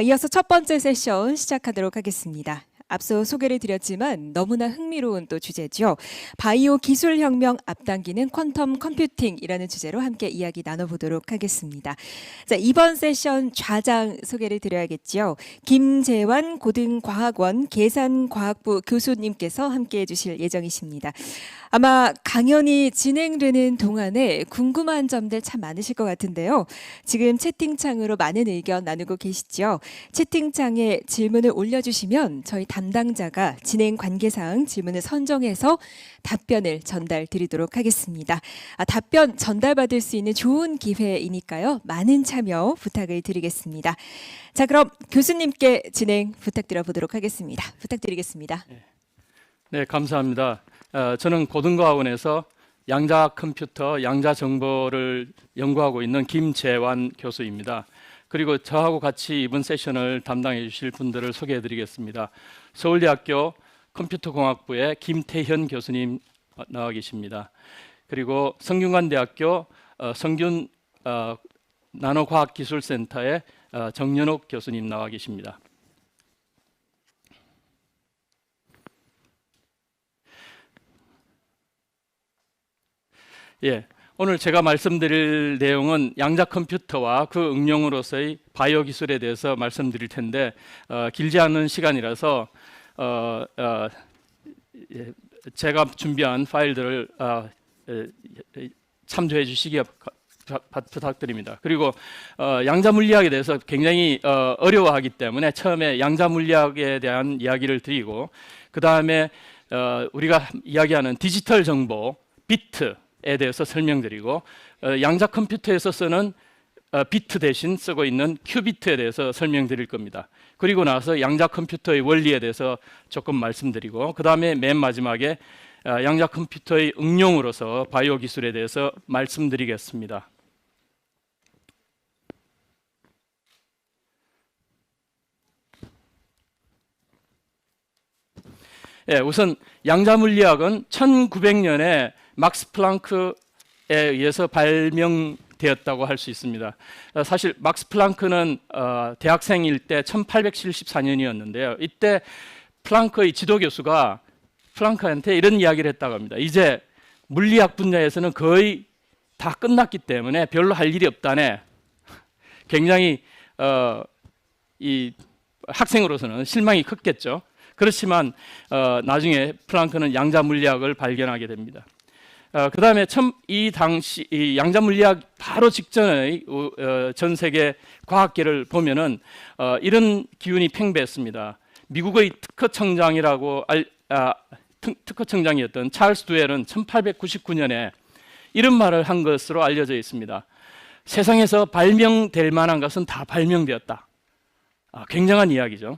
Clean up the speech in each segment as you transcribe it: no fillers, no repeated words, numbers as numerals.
이어서 첫 번째 세션 시작하도록 하겠습니다. 앞서 소개를 드렸지만 너무나 흥미로운 또 주제죠. 바이오 기술 혁명 앞당기는 퀀텀 컴퓨팅이라는 주제로 함께 이야기 나눠보도록 하겠습니다. 자, 이번 세션 좌장 소개를 드려야겠죠. 김재환 고등과학원 계산과학부 교수님께서 함께해 주실 예정이십니다. 아마 강연이 진행되는 동안에 궁금한 점들 참 많으실 것 같은데요. 지금 채팅창으로 많은 의견 나누고 계시죠. 채팅창에 질문을 올려주시면 저희 담당자가 진행 관계사항 질문을 선정해서 답변을 전달 드리도록 하겠습니다. 답변 전달받을 수 있는 좋은 기회이니까요. 많은 참여 부탁을 드리겠습니다. 자, 그럼 교수님께 진행 부탁드려 보도록 하겠습니다. 부탁드리겠습니다. 네, 감사합니다. 저는 고등과학원에서 양자 컴퓨터, 양자 정보를 연구하고 있는 김재환 교수입니다. 그리고 저하고 같이 이번 세션을 담당해 주실 분들을 소개해 드리겠습니다. 서울대학교 컴퓨터공학부의 김태현 교수님 나와 계십니다. 그리고 성균관대학교 성균 나노과학기술센터의 정연옥 교수님 나와 계십니다. 예, 오늘 제가 말씀드릴 내용은 양자 컴퓨터와 그 응용으로서의 바이오 기술에 대해서 말씀드릴 텐데 길지 않은 시간이라서 제가 준비한 파일들을 참조해 주시기 부탁드립니다. 그리고 양자 물리학에 대해서 굉장히 어려워하기 때문에 처음에 양자 물리학에 대한 이야기를 드리고 그 다음에 우리가 이야기하는 디지털 정보, 비트에 대해서 설명드리고 양자 컴퓨터에서 쓰는 비트 대신 쓰고 있는 큐비트에 대해서 설명드릴 겁니다. 그리고 나서 양자 컴퓨터의 원리에 대해서 조금 말씀드리고 그 다음에 맨 마지막에 양자 컴퓨터의 응용으로서 바이오 기술에 대해서 말씀드리겠습니다. 예, 우선 양자 물리학은 1900년에 막스 플랑크에 의해서 발명되었다고 할 수 있습니다. 사실 막스 플랑크는 대학생일 때 1874년이었는데요. 이때 플랑크의 지도 교수가 플랑크한테 이런 이야기를 했다고 합니다. 이제 물리학 분야에서는 거의 다 끝났기 때문에 별로 할 일이 없다네. 굉장히 이 학생으로서는 실망이 컸겠죠. 그렇지만 나중에 플랑크는 양자 물리학을 발견하게 됩니다. 그 다음에 이 당시 이 양자 물리학 바로 직전의 전 세계 과학계를 보면은 이런 기운이 팽배했습니다. 미국의 특허청장이었던 찰스 두웰은 1899년에 이런 말을 한 것으로 알려져 있습니다. 세상에서 발명될 만한 것은 다 발명되었다. 굉장한 이야기죠.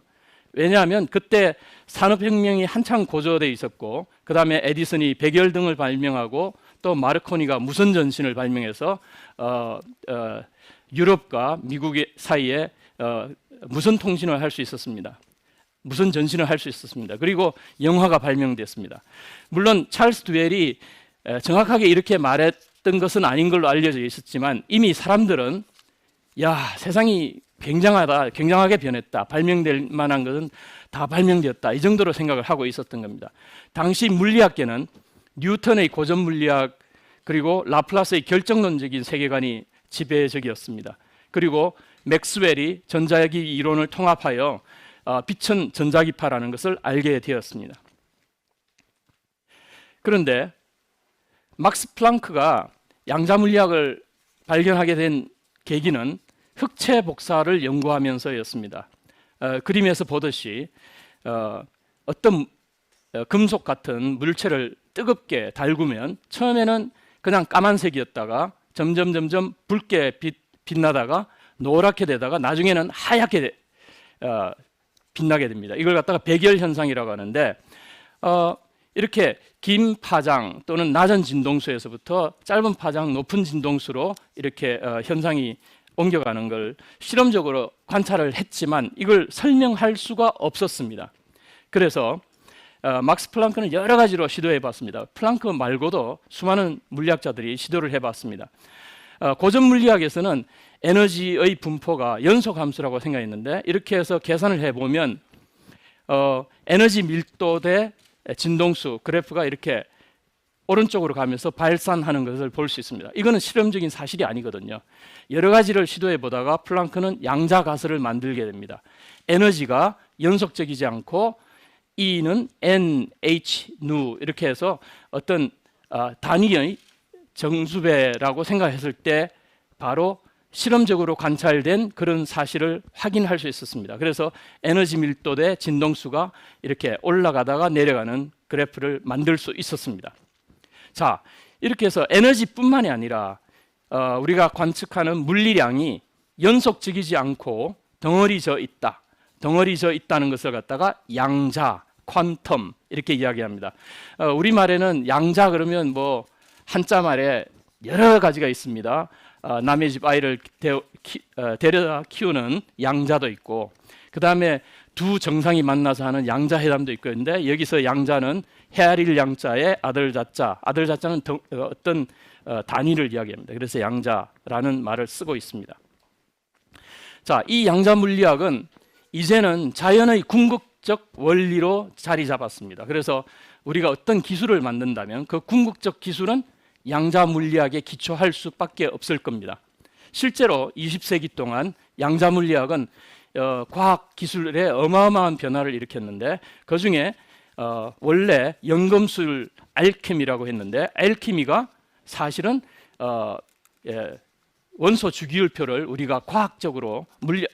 왜냐하면 그때 산업혁명이 한창 고조되어 있었고 그 다음에 에디슨이 백열등을 발명하고 또 마르코니가 무선전신을 발명해서 유럽과 미국 사이에 무선통신을 할 수 있었습니다. 무선전신을 할 수 있었습니다. 그리고 영화가 발명됐습니다. 물론 찰스 두웰이 정확하게 이렇게 말했던 것은 아닌 걸로 알려져 있었지만 이미 사람들은 야, 세상이 굉장하게 변했다. 발명될 만한 것은 다 발명되었다. 이 정도로 생각을 하고 있었던 겁니다. 당시 물리학계는 뉴턴의 고전 물리학 그리고 라플라스의 결정론적인 세계관이 지배적이었습니다. 그리고 맥스웰이 전자기 이론을 통합하여 빛은 전자기파라는 것을 알게 되었습니다. 그런데 막스 플랑크가 양자 물리학을 발견하게 된 계기는 흑체 복사를 연구하면서였습니다. 그림에서 보듯이 어떤 금속 같은 물체를 뜨겁게 달구면 처음에는 그냥 까만색이었다가 점점 붉게 빛나다가 노랗게 되다가 나중에는 하얗게 빛나게 됩니다. 이걸 갖다가 백열 현상이라고 하는데 이렇게 긴 파장 또는 낮은 진동수에서부터 짧은 파장, 높은 진동수로 이렇게 현상이 옮겨가는 걸 실험적으로 관찰을 했지만 이걸 설명할 수가 없었습니다. 그래서 막스 플랑크는 여러 가지로 시도해 봤습니다. 플랑크 말고도 수많은 물리학자들이 시도를 해 봤습니다. 고전 물리학에서는 에너지의 분포가 연속 함수라고 생각했는데 이렇게 해서 계산을 해보면 에너지 밀도 대 진동수 그래프가 이렇게 오른쪽으로 가면서 발산하는 것을 볼 수 있습니다. 이거는 실험적인 사실이 아니거든요. 여러 가지를 시도해 보다가 플랑크는 양자 가설을 만들게 됩니다. 에너지가 연속적이지 않고 E는 N, H, nu 이렇게 해서 어떤 단위의 정수배라고 생각했을 때 바로 실험적으로 관찰된 그런 사실을 확인할 수 있었습니다. 그래서 에너지 밀도 대 진동수가 이렇게 올라가다가 내려가는 그래프를 만들 수 있었습니다. 자, 이렇게 해서 에너지뿐만이 아니라 우리가 관측하는 물리량이 연속적이지 않고 덩어리져 있다는 것을 갖다가 양자, 퀀텀 이렇게 이야기합니다. 우리말에는 양자 그러면 뭐 한자 말에 여러 가지가 있습니다. 남의 집 아이를 데려다 키우는 양자도 있고, 그 다음에 두 정상이 만나서 하는 양자회담도 있고 있는데, 여기서 양자는 헤아릴 양자에 아들 자자, 아들 자자는 어떤 단위를 이야기합니다. 그래서 양자라는 말을 쓰고 있습니다. 자, 이 양자 물리학은 이제는 자연의 궁극적 원리로 자리 잡았습니다. 그래서 우리가 어떤 기술을 만든다면 그 궁극적 기술은 양자 물리학에 기초할 수밖에 없을 겁니다. 실제로 20세기 동안 양자 물리학은 과학 기술에 어마어마한 변화를 일으켰는데, 그 중에 원래 연금술 알케미라고 했는데, 알케미가 사실은 원소 주기율표를 우리가 과학적으로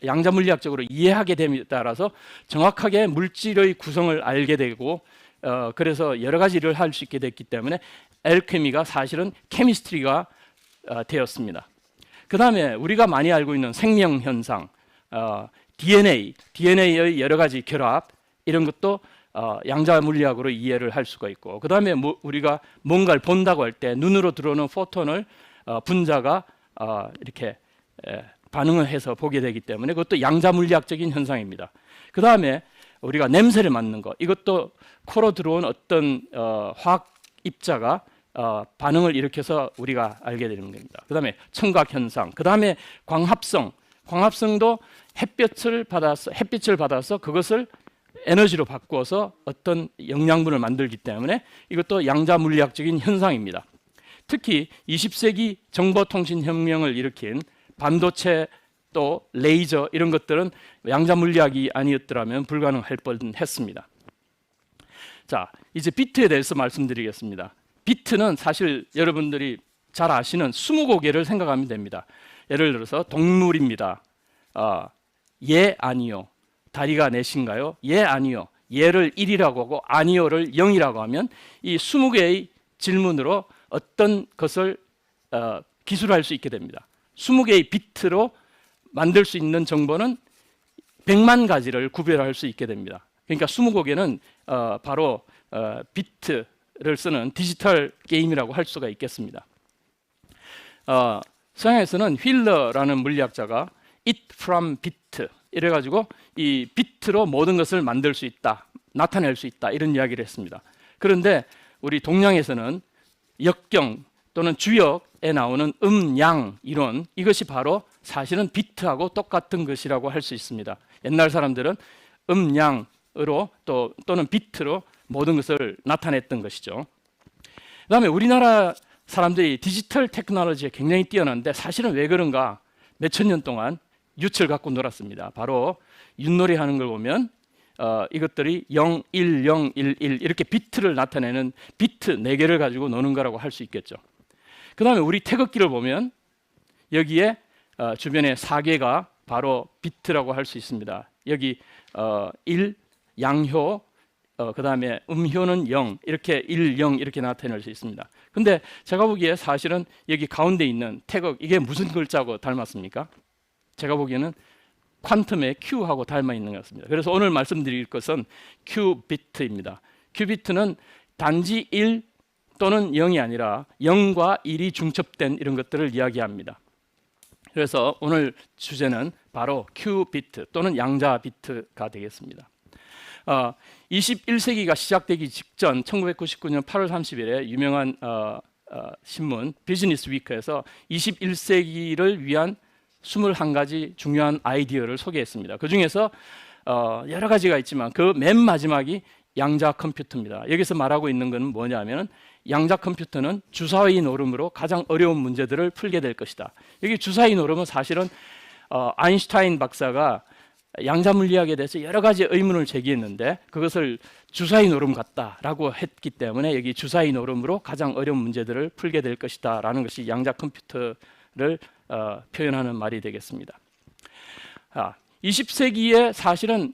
양자 물리학적으로 이해하게 됨에 따라서 정확하게 물질의 구성을 알게 되고, 그래서 여러 가지 일을 할 수 있게 됐기 때문에 알케미가 사실은 케미스트리가 되었습니다. 그 다음에 우리가 많이 알고 있는 생명 현상, DNA의 여러 가지 결합, 이런 것도 양자 물리학으로 이해를 할 수가 있고, 그 다음에 우리가 뭔가를 본다고 할 때 눈으로 들어오는 포톤을 분자가 이렇게 반응을 해서 보게 되기 때문에 그것도 양자 물리학적인 현상입니다. 그 다음에 우리가 냄새를 맡는 것, 이것도 코로 들어온 어떤 화학 입자가 반응을 일으켜서 우리가 알게 되는 겁니다. 그 다음에 청각 현상, 그 다음에 광합성도 햇빛을 받아서 그것을 에너지로 바꾸어서 어떤 영양분을 만들기 때문에 이것도 양자 물리학적인 현상입니다. 특히 20세기 정보통신혁명을 일으킨 반도체 또 레이저 이런 것들은 양자 물리학이 아니었더라면 불가능할 뻔했습니다. 자, 이제 비트에 대해서 말씀드리겠습니다. 비트는 사실 여러분들이 잘 아시는 20개를 생각하면 됩니다. 예를 들어서 동물입니다. 예, 아니요. 다리가 넷인가요? 예, 아니요. 예를 1이라고 하고 아니요를 0이라고 하면 이 20개의 질문으로 어떤 것을 기술할 수 있게 됩니다. 20개의 비트로 만들 수 있는 정보는 100만 가지를 구별할 수 있게 됩니다. 그러니까 20개는 바로 비트를 쓰는 디지털 게임이라고 할 수가 있겠습니다. 서양에서는 휠러라는 물리학자가 it from bit 이래가지고 이 비트로 모든 것을 만들 수 있다, 나타낼 수 있다, 이런 이야기를 했습니다. 그런데 우리 동양에서는 역경 또는 주역에 나오는 양 이론, 이것이 바로 사실은 비트하고 똑같은 것이라고 할 수 있습니다. 옛날 사람들은 양으로 또는 비트로 모든 것을 나타냈던 것이죠. 그 다음에 우리나라 사람들이 디지털 테크놀로지에 굉장히 뛰어난데, 사실은 왜 그런가, 몇천 년 동안 윷을 갖고 놀았습니다. 바로 윷놀이 하는 걸 보면 이것들이 0, 1, 0, 1, 1 이렇게 비트를 나타내는 비트 4개를 가지고 노는 거라고 할 수 있겠죠. 그 다음에 우리 태극기를 보면 여기에 주변에 4개가 바로 비트라고 할 수 있습니다. 여기 1, 양효, 그 다음에 음효는 0, 이렇게 1, 0 이렇게 나타낼 수 있습니다. 근데 제가 보기에 사실은 여기 가운데 있는 태극, 이게 무슨 글자하고 닮았습니까? 제가 보기에는 퀀텀의 Q하고 닮아 있는 것 같습니다. 그래서 오늘 말씀드릴 것은 큐비트입니다. 큐비트는 단지 1 또는 0이 아니라 0과 1이 중첩된 이런 것들을 이야기합니다. 그래서 오늘 주제는 바로 큐비트 또는 양자 비트가 되겠습니다. 21세기가 시작되기 직전 1999년 8월 30일에 유명한 신문 비즈니스 위크에서 21세기를 위한 21가지 중요한 아이디어를 소개했습니다. 그 중에서 여러 가지가 있지만 그 맨 마지막이 양자 컴퓨터입니다. 여기서 말하고 있는 것은 뭐냐면 양자 컴퓨터는 주사위 노름으로 가장 어려운 문제들을 풀게 될 것이다. 여기 주사위 노름은 사실은 아인슈타인 박사가 양자 물리학에 대해서 여러 가지 의문을 제기했는데 그것을 주사위 노름 같다라고 했기 때문에 여기 주사위 노름으로 가장 어려운 문제들을 풀게 될 것이다라는 것이 양자 컴퓨터를 표현하는 말이 되겠습니다. 20세기에 사실은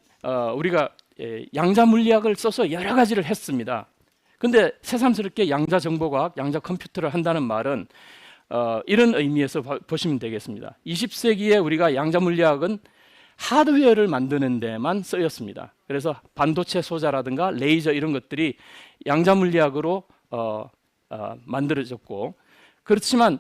우리가 양자 물리학을 써서 여러 가지를 했습니다. 근데 새삼스럽게 양자 정보과학, 양자 컴퓨터를 한다는 말은 이런 의미에서 보시면 되겠습니다. 20세기에 우리가 양자 물리학은 하드웨어를 만드는 데만 쓰였습니다. 그래서 반도체 소자라든가 레이저 이런 것들이 양자 물리학으로 만들어졌고, 그렇지만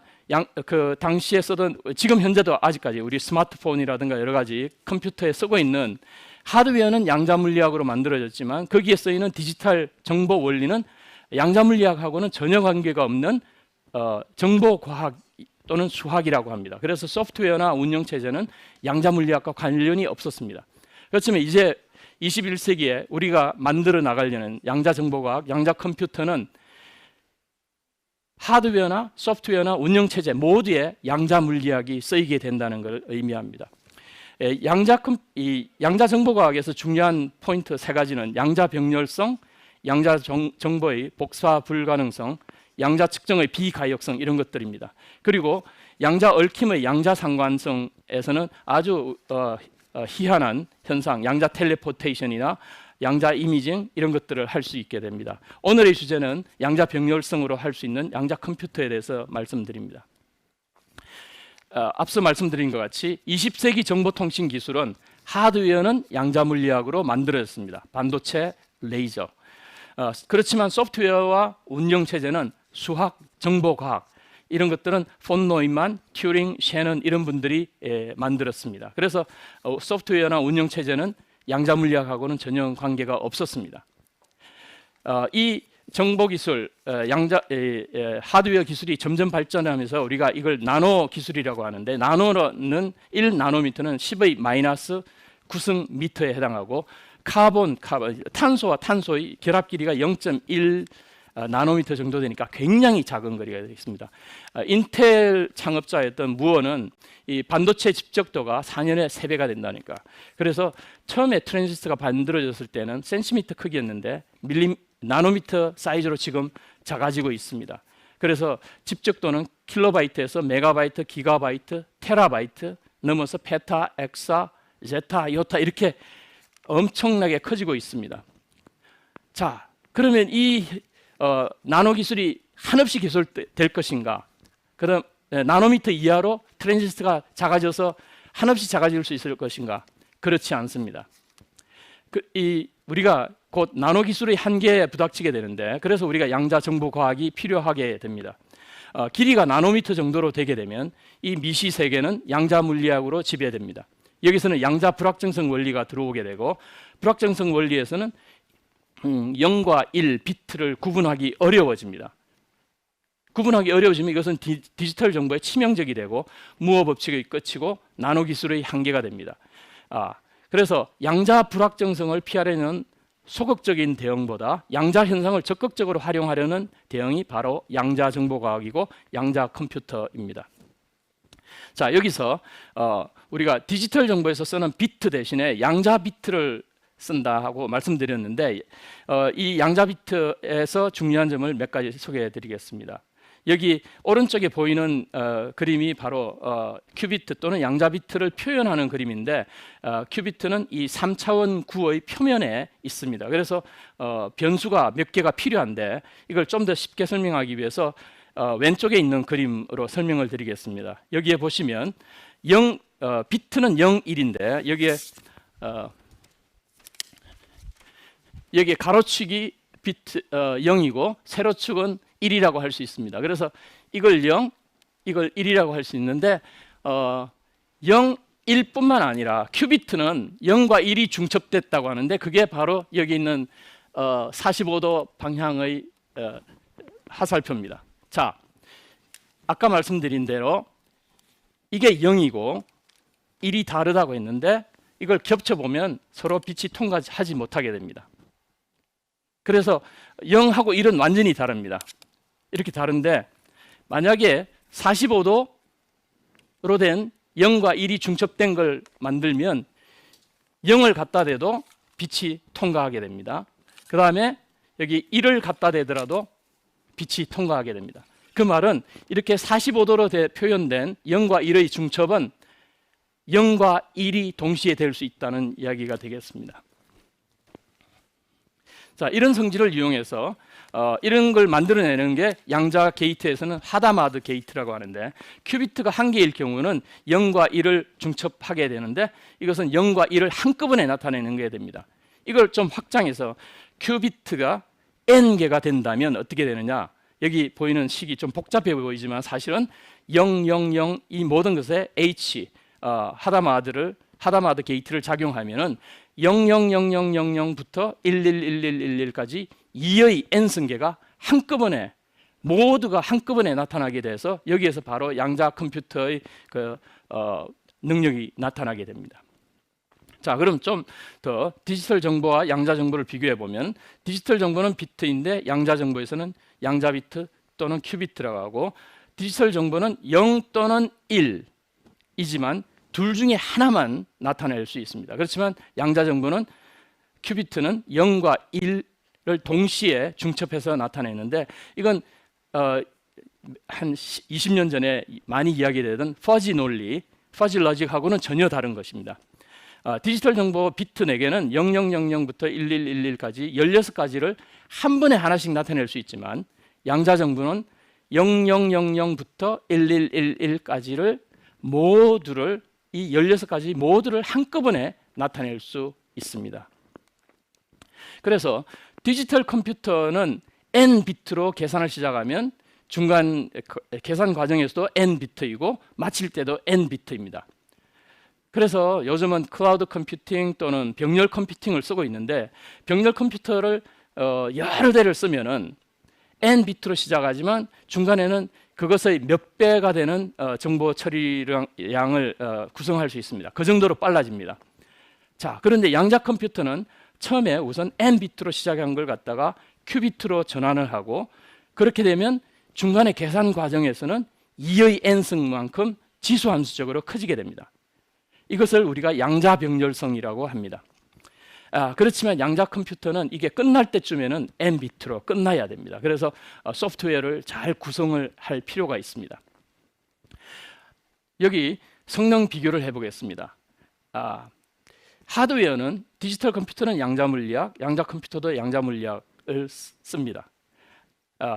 그 당시에 쓰던, 지금 현재도 아직까지 우리 스마트폰이라든가 여러 가지 컴퓨터에 쓰고 있는 하드웨어는 양자 물리학으로 만들어졌지만 거기에 쓰이는 디지털 정보 원리는 양자 물리학하고는 전혀 관계가 없는 정보 과학 또는 수학이라고 합니다. 그래서 소프트웨어나 운영 체제는 양자 물리학과 관련이 없었습니다. 그렇지만 이제 21세기에 우리가 만들어 나가려는 양자 정보과학, 양자 컴퓨터는 하드웨어나 소프트웨어나 운영 체제 모두에 양자 물리학이 쓰이게 된다는 것을 의미합니다. 양자 정보과학에서 중요한 포인트 세 가지는 양자 병렬성, 양자 정보의 복사 불가능성, 양자 측정의 비가역성 이런 것들입니다. 그리고 양자 얽힘의 양자 상관성에서는 아주 희한한 현상, 양자 텔레포테이션이나 양자 이미징 이런 것들을 할 수 있게 됩니다. 오늘의 주제는 양자 병렬성으로 할 수 있는 양자 컴퓨터에 대해서 말씀드립니다. 앞서 말씀드린 것 같이 20세기 정보통신 기술은 하드웨어는 양자 물리학으로 만들어졌습니다. 반도체, 레이저. 그렇지만 소프트웨어와 운영 체제는 수학, 정보과학 이런 것들은 폰 노이만, 튜링, 셰넌 이런 분들이 만들었습니다. 그래서 소프트웨어나 운영 체제는 양자 물리학하고는 전혀 관계가 없었습니다. 이 정보 기술, 하드웨어 기술이 점점 발전하면서 우리가 이걸 나노 기술이라고 하는데, 나노는 1나노미터는 10의 마이너스 9승 미터에 해당하고 탄소와 탄소의 결합 길이가 0.1 나노미터 정도 되니까 굉장히 작은 거리가 되겠습니다. 인텔 창업자였던 무어는 이 반도체 집적도가 4년에 3배가 된다니까. 그래서 처음에 트랜지스터가 만들어졌을 때는 센티미터 크기였는데 나노미터 사이즈로 지금 작아지고 있습니다. 그래서 집적도는 킬로바이트에서 메가바이트, 기가바이트, 테라바이트 넘어서 페타, 엑사, 제타, 요타 이렇게 엄청나게 커지고 있습니다. 자, 그러면 이 나노 기술이 한없이 개설될 것인가? 그럼 나노미터 이하로 트랜지스터가 작아져서 한없이 작아질 수 있을 것인가? 그렇지 않습니다. 우리가 곧 나노 기술의 한계에 부닥치게 되는데, 그래서 우리가 양자 정보 과학이 필요하게 됩니다. 길이가 나노미터 정도로 되게 되면 이 미시 세계는 양자 물리학으로 지배됩니다. 여기서는 양자 불확정성 원리가 들어오게 되고, 불확정성 원리에서는 0과 1 비트를 구분하기 어려워집니다. 구분하기 어려워지면 이것은 디지털 정보에 치명적이 되고 무어 법칙의 끝이고 나노 기술의 한계가 됩니다. 그래서 양자 불확정성을 피하려는 소극적인 대응보다 양자 현상을 적극적으로 활용하려는 대응이 바로 양자 정보과학이고 양자 컴퓨터입니다. 자, 여기서 우리가 디지털 정보에서 쓰는 비트 대신에 양자 비트를 쓴다 하고 말씀드렸는데, 이 양자 비트에서 중요한 점을 몇 가지 소개해 드리겠습니다. 여기 오른쪽에 보이는 그림이 바로 큐비트 또는 양자 비트를 표현하는 그림인데, 큐비트는 이 3차원 구의 표면에 있습니다. 그래서 변수가 몇 개가 필요한데 이걸 좀 더 쉽게 설명하기 위해서 왼쪽에 있는 그림으로 설명을 드리겠습니다. 여기에 보시면 비트는 0, 1인데 여기에 가로축이 비트 0이고 세로축은 1이라고 할 수 있습니다. 그래서 이걸 0, 이걸 1이라고 할 수 있는데 0, 1뿐만 아니라 큐비트는 0과 1이 중첩됐다고 하는데, 그게 바로 여기 있는 45도 방향의 화살표입니다. 자, 아까 말씀드린 대로 이게 0이고 1이 다르다고 했는데 이걸 겹쳐보면 서로 빛이 통과하지 못하게 됩니다. 그래서 0하고 1은 완전히 다릅니다. 이렇게 다른데 만약에 45도로 된 0과 1이 중첩된 걸 만들면 0을 갖다 대도 빛이 통과하게 됩니다. 그 다음에 여기 1을 갖다 대더라도 빛이 통과하게 됩니다. 그 말은 이렇게 45도로 표현된 0과 1의 중첩은 0과 1이 동시에 될 수 있다는 이야기가 되겠습니다. 자, 이런 성질을 이용해서 이런 걸 만들어내는 게 양자 게이트에서는 하다마드 게이트라고 하는데, 큐비트가 한 개일 경우는 0과 1을 중첩하게 되는데 이것은 0과 1을 한꺼번에 나타내는 게 됩니다. 이걸 좀 확장해서 큐비트가 n개가 된다면 어떻게 되느냐, 여기 보이는 식이 좀 복잡해 보이지만 사실은 0, 0, 0 이 모든 것에 H 하다마드 게이트를 작용하면은 000000부터 111111까지 2의 n승계가 한꺼번에 모두가 한꺼번에 나타나게 돼서 여기에서 바로 양자 컴퓨터의 능력이 나타나게 됩니다. 자, 그럼 좀 더 디지털 정보와 양자 정보를 비교해 보면, 디지털 정보는 비트인데 양자 정보에서는 양자 비트 또는 큐비트라고 하고, 디지털 정보는 0 또는 1이지만 둘 중에 하나만 나타낼 수 있습니다. 그렇지만 양자 정보는 큐비트는 0과 1을 동시에 중첩해서 나타내는데, 이건 한 20년 전에 많이 이야기되던 퍼지 논리, 퍼지 러직하고는 전혀 다른 것입니다. 디지털 정보 비트 4개는 0000부터 1111까지 16가지를 한 번에 하나씩 나타낼 수 있지만, 양자 정보는 0000부터 1111까지를 모두를 이 16가지 모두를 한꺼번에 나타낼 수 있습니다. 그래서 디지털 컴퓨터는 n 비트로 계산을 시작하면 중간 계산 과정에서도 n 비트이고 마칠 때도 n 비트입니다. 그래서 요즘은 클라우드 컴퓨팅 또는 병렬 컴퓨팅을 쓰고 있는데, 병렬 컴퓨터를 여러 대를 쓰면은 n 비트로 시작하지만 중간에는 그것의 몇 배가 되는 정보 처리량을 구성할 수 있습니다. 그 정도로 빨라집니다. 자, 그런데 양자 컴퓨터는 처음에 우선 n 비트로 시작한 걸 갖다가 큐비트로 전환을 하고, 그렇게 되면 중간에 계산 과정에서는 2의 n승만큼 지수함수적으로 커지게 됩니다. 이것을 우리가 양자병렬성이라고 합니다. 그렇지만 양자 컴퓨터는 이게 끝날 때쯤에는 n 비트로 끝나야 됩니다. 그래서 소프트웨어를 잘 구성을 할 필요가 있습니다. 여기 성능 비교를 해보겠습니다. 하드웨어는 디지털 컴퓨터는 양자물리학, 양자 컴퓨터도 양자물리학을 씁니다.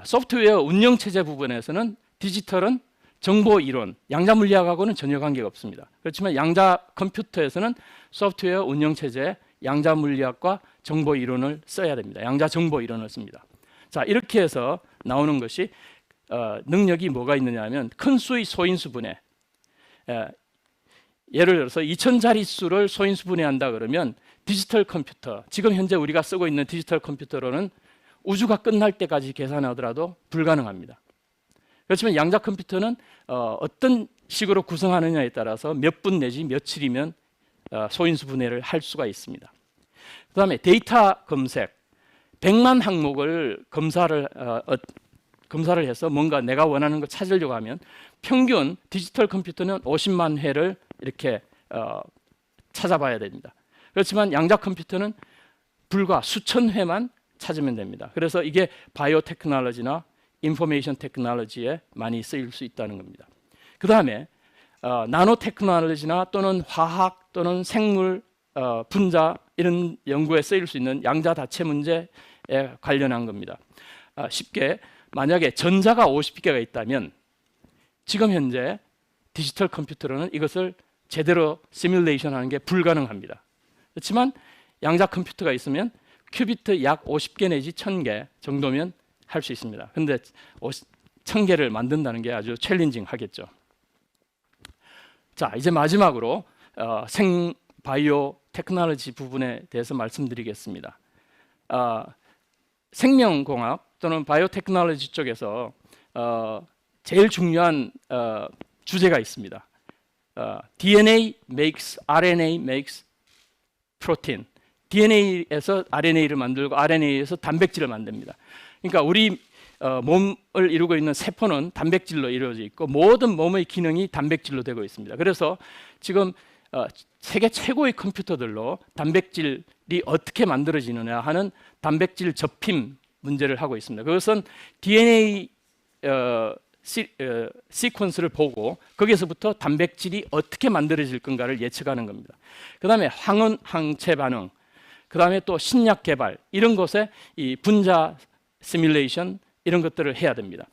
소프트웨어 운영체제 부분에서는 디지털은 정보이론, 양자물리학하고는 전혀 관계가 없습니다. 그렇지만 양자 컴퓨터에서는 소프트웨어 운영체제, 양자물리학과 정보이론을 써야 됩니다. 양자정보이론을 씁니다. 자, 이렇게 해서 나오는 것이 능력이 뭐가 있느냐 하면, 큰 수의 소인수 분해, 예를 들어서 2000자릿수를 소인수 분해한다 그러면 디지털 컴퓨터, 지금 현재 우리가 쓰고 있는 디지털 컴퓨터로는 우주가 끝날 때까지 계산하더라도 불가능합니다. 그렇지만 양자 컴퓨터는 어떤 식으로 구성하느냐에 따라서 몇 분 내지 며칠이면 소인수 분해를 할 수가 있습니다. 그 다음에 데이터 검색, 100만 항목을 검사를 해서 뭔가 내가 원하는 걸 찾으려고 하면 평균 디지털 컴퓨터는 50만 회를 이렇게 찾아봐야 됩니다. 그렇지만 양자 컴퓨터는 불과 수천 회만 찾으면 됩니다. 그래서 이게 바이오 테크놀로지나 인포메이션 테크놀로지에 많이 쓰일 수 있다는 겁니다. 그 다음에 나노 테크놀로지나 또는 화학 또는 생물 분자 이런 연구에 쓰일 수 있는 양자 다체 문제에 관련한 겁니다. 쉽게 만약에 전자가 50개가 있다면 지금 현재 디지털 컴퓨터로는 이것을 제대로 시뮬레이션 하는 게 불가능합니다. 그렇지만 양자 컴퓨터가 있으면 큐비트 약 50개 내지 1000개 정도면 할 수 있습니다. 근데 1000개를 만든다는 게 아주 챌린징 하겠죠. 자, 이제 마지막으로 바이오 테크놀로지 부분에 대해서 말씀드리겠습니다. 생명공학 또는 바이오 테크놀로지 쪽에서 제일 중요한 주제가 있습니다. DNA makes RNA makes protein. DNA에서 RNA를 만들고 RNA에서 단백질을 만듭니다. 그러니까 우리 몸을 이루고 있는 세포는 단백질로 이루어져 있고 모든 몸의 기능이 단백질로 되고 있습니다. 그래서 지금 세계 최고의 컴퓨터들로 단백질이 어떻게 만들어지느냐 하는 단백질 접힘 문제를 하고 있습니다. 그것은 DNA 시퀀스를 보고 거기에서부터 단백질이 어떻게 만들어질 건가를 예측하는 겁니다. 그 다음에 항원 항체 반응, 그 다음에 또 신약 개발 이런 것에 이 분자 시뮬레이션 이런 것들을 해야 됩니다.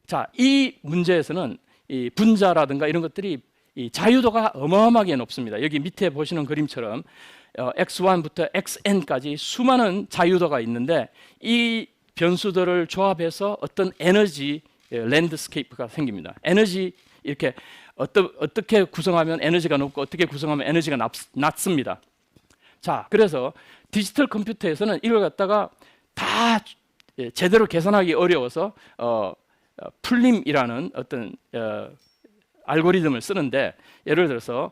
자, 이 문제에서는 이 분자라든가 이런 것들이 이 자유도가 어마어마하게 높습니다. 여기 밑에 보시는 그림처럼 x1부터 xn까지 수많은 자유도가 있는데 이 변수들을 조합해서 어떤 에너지 랜드스케이프가 생깁니다. 에너지 이렇게 어떻게 구성하면 에너지가 높고 어떻게 구성하면 에너지가 낮습니다. 자, 그래서 디지털 컴퓨터에서는 이걸 갖다가 다 제대로 계산하기 어려워서 풀림이라는 어떤 알고리즘을 쓰는데 예를 들어서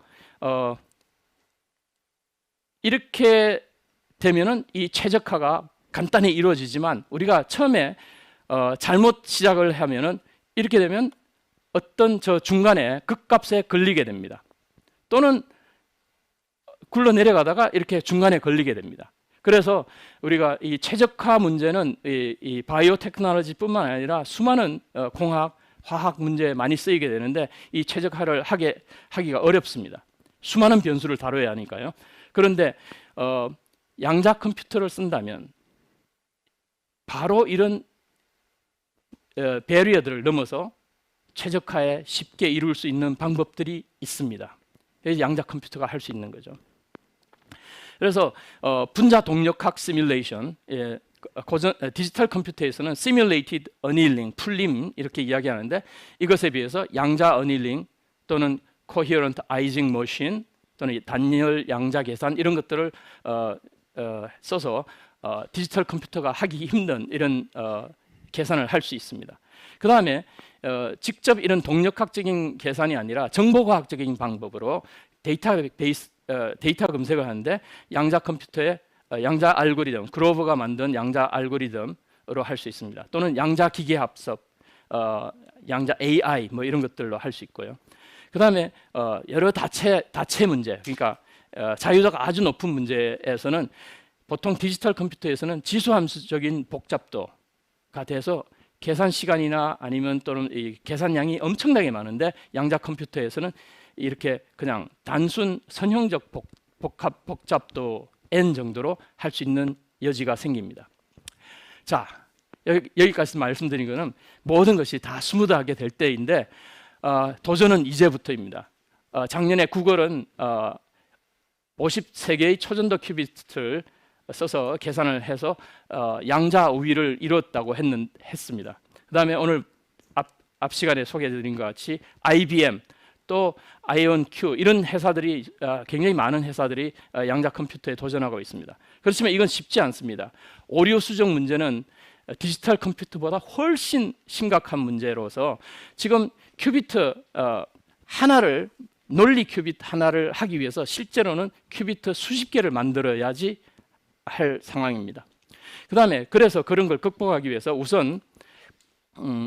이렇게 되면은 이 최적화가 간단히 이루어지지만 우리가 처음에 잘못 시작을 하면은 이렇게 되면 어떤 저 중간에 극값에 걸리게 됩니다. 또는 굴러 내려가다가 이렇게 중간에 걸리게 됩니다. 그래서 우리가 이 최적화 문제는 이 바이오 테크놀로지뿐만 아니라 수많은 공학, 화학 문제에 많이 쓰이게 되는데 이 최적화를 하기가 어렵습니다. 수많은 변수를 다뤄야 하니까요. 그런데 양자 컴퓨터를 쓴다면 바로 이런 배리어들을 넘어서 최적화에 쉽게 이룰 수 있는 방법들이 있습니다. 그래서 양자 컴퓨터가 할 수 있는 거죠. 그래서 분자 동력학 시뮬레이션, 디지털 컴퓨터에서는 simulated annealing, 풀림 이렇게 이야기하는데 이것에 비해서 양자 어닐링 또는 coherent Ising machine 또는 단열 양자 계산 이런 것들을 써서 디지털 컴퓨터가 하기 힘든 이런 계산을 할 수 있습니다. 그 다음에 직접 이런 동력학적인 계산이 아니라 정보과학적인 방법으로 데이터 검색을 하는데 양자 컴퓨터의 양자 알고리즘, 그로버가 만든 양자 알고리즘으로 할 수 있습니다. 또는 양자 기계 합섭, 양자 AI 뭐 이런 것들로 할 수 있고요. 그 다음에 여러 다체 문제, 그러니까 자유도가 아주 높은 문제에서는 보통 디지털 컴퓨터에서는 지수함수적인 복잡도가 돼서 계산 시간이나 아니면 또는 이 계산량이 엄청나게 많은데 양자 컴퓨터에서는 이렇게 그냥 단순 선형적 복잡도 n 정도로 할 수 있는 여지가 생깁니다. 자, 여기까지 말씀드린 것은 모든 것이 다 스무드하게 될 때인데 도전은 이제부터입니다. 작년에 구글은 53개의 초전도 큐비트를 써서 계산을 해서 양자 우위를 이뤘다고 했습니다. 그 다음에 오늘 앞 시간에 소개해드린 것 같이 IBM 또 아이온큐 이런 회사들이 굉장히 많은 회사들이 양자 컴퓨터에 도전하고 있습니다. 그렇지만 이건 쉽지 않습니다. 오류 수정 문제는 디지털 컴퓨터보다 훨씬 심각한 문제로서 지금 큐비트 하나를 논리 큐비트 하나를 하기 위해서 실제로는 큐비트 수십 개를 만들어야지 할 상황입니다. 그다음에 그래서 그런 걸 극복하기 위해서 우선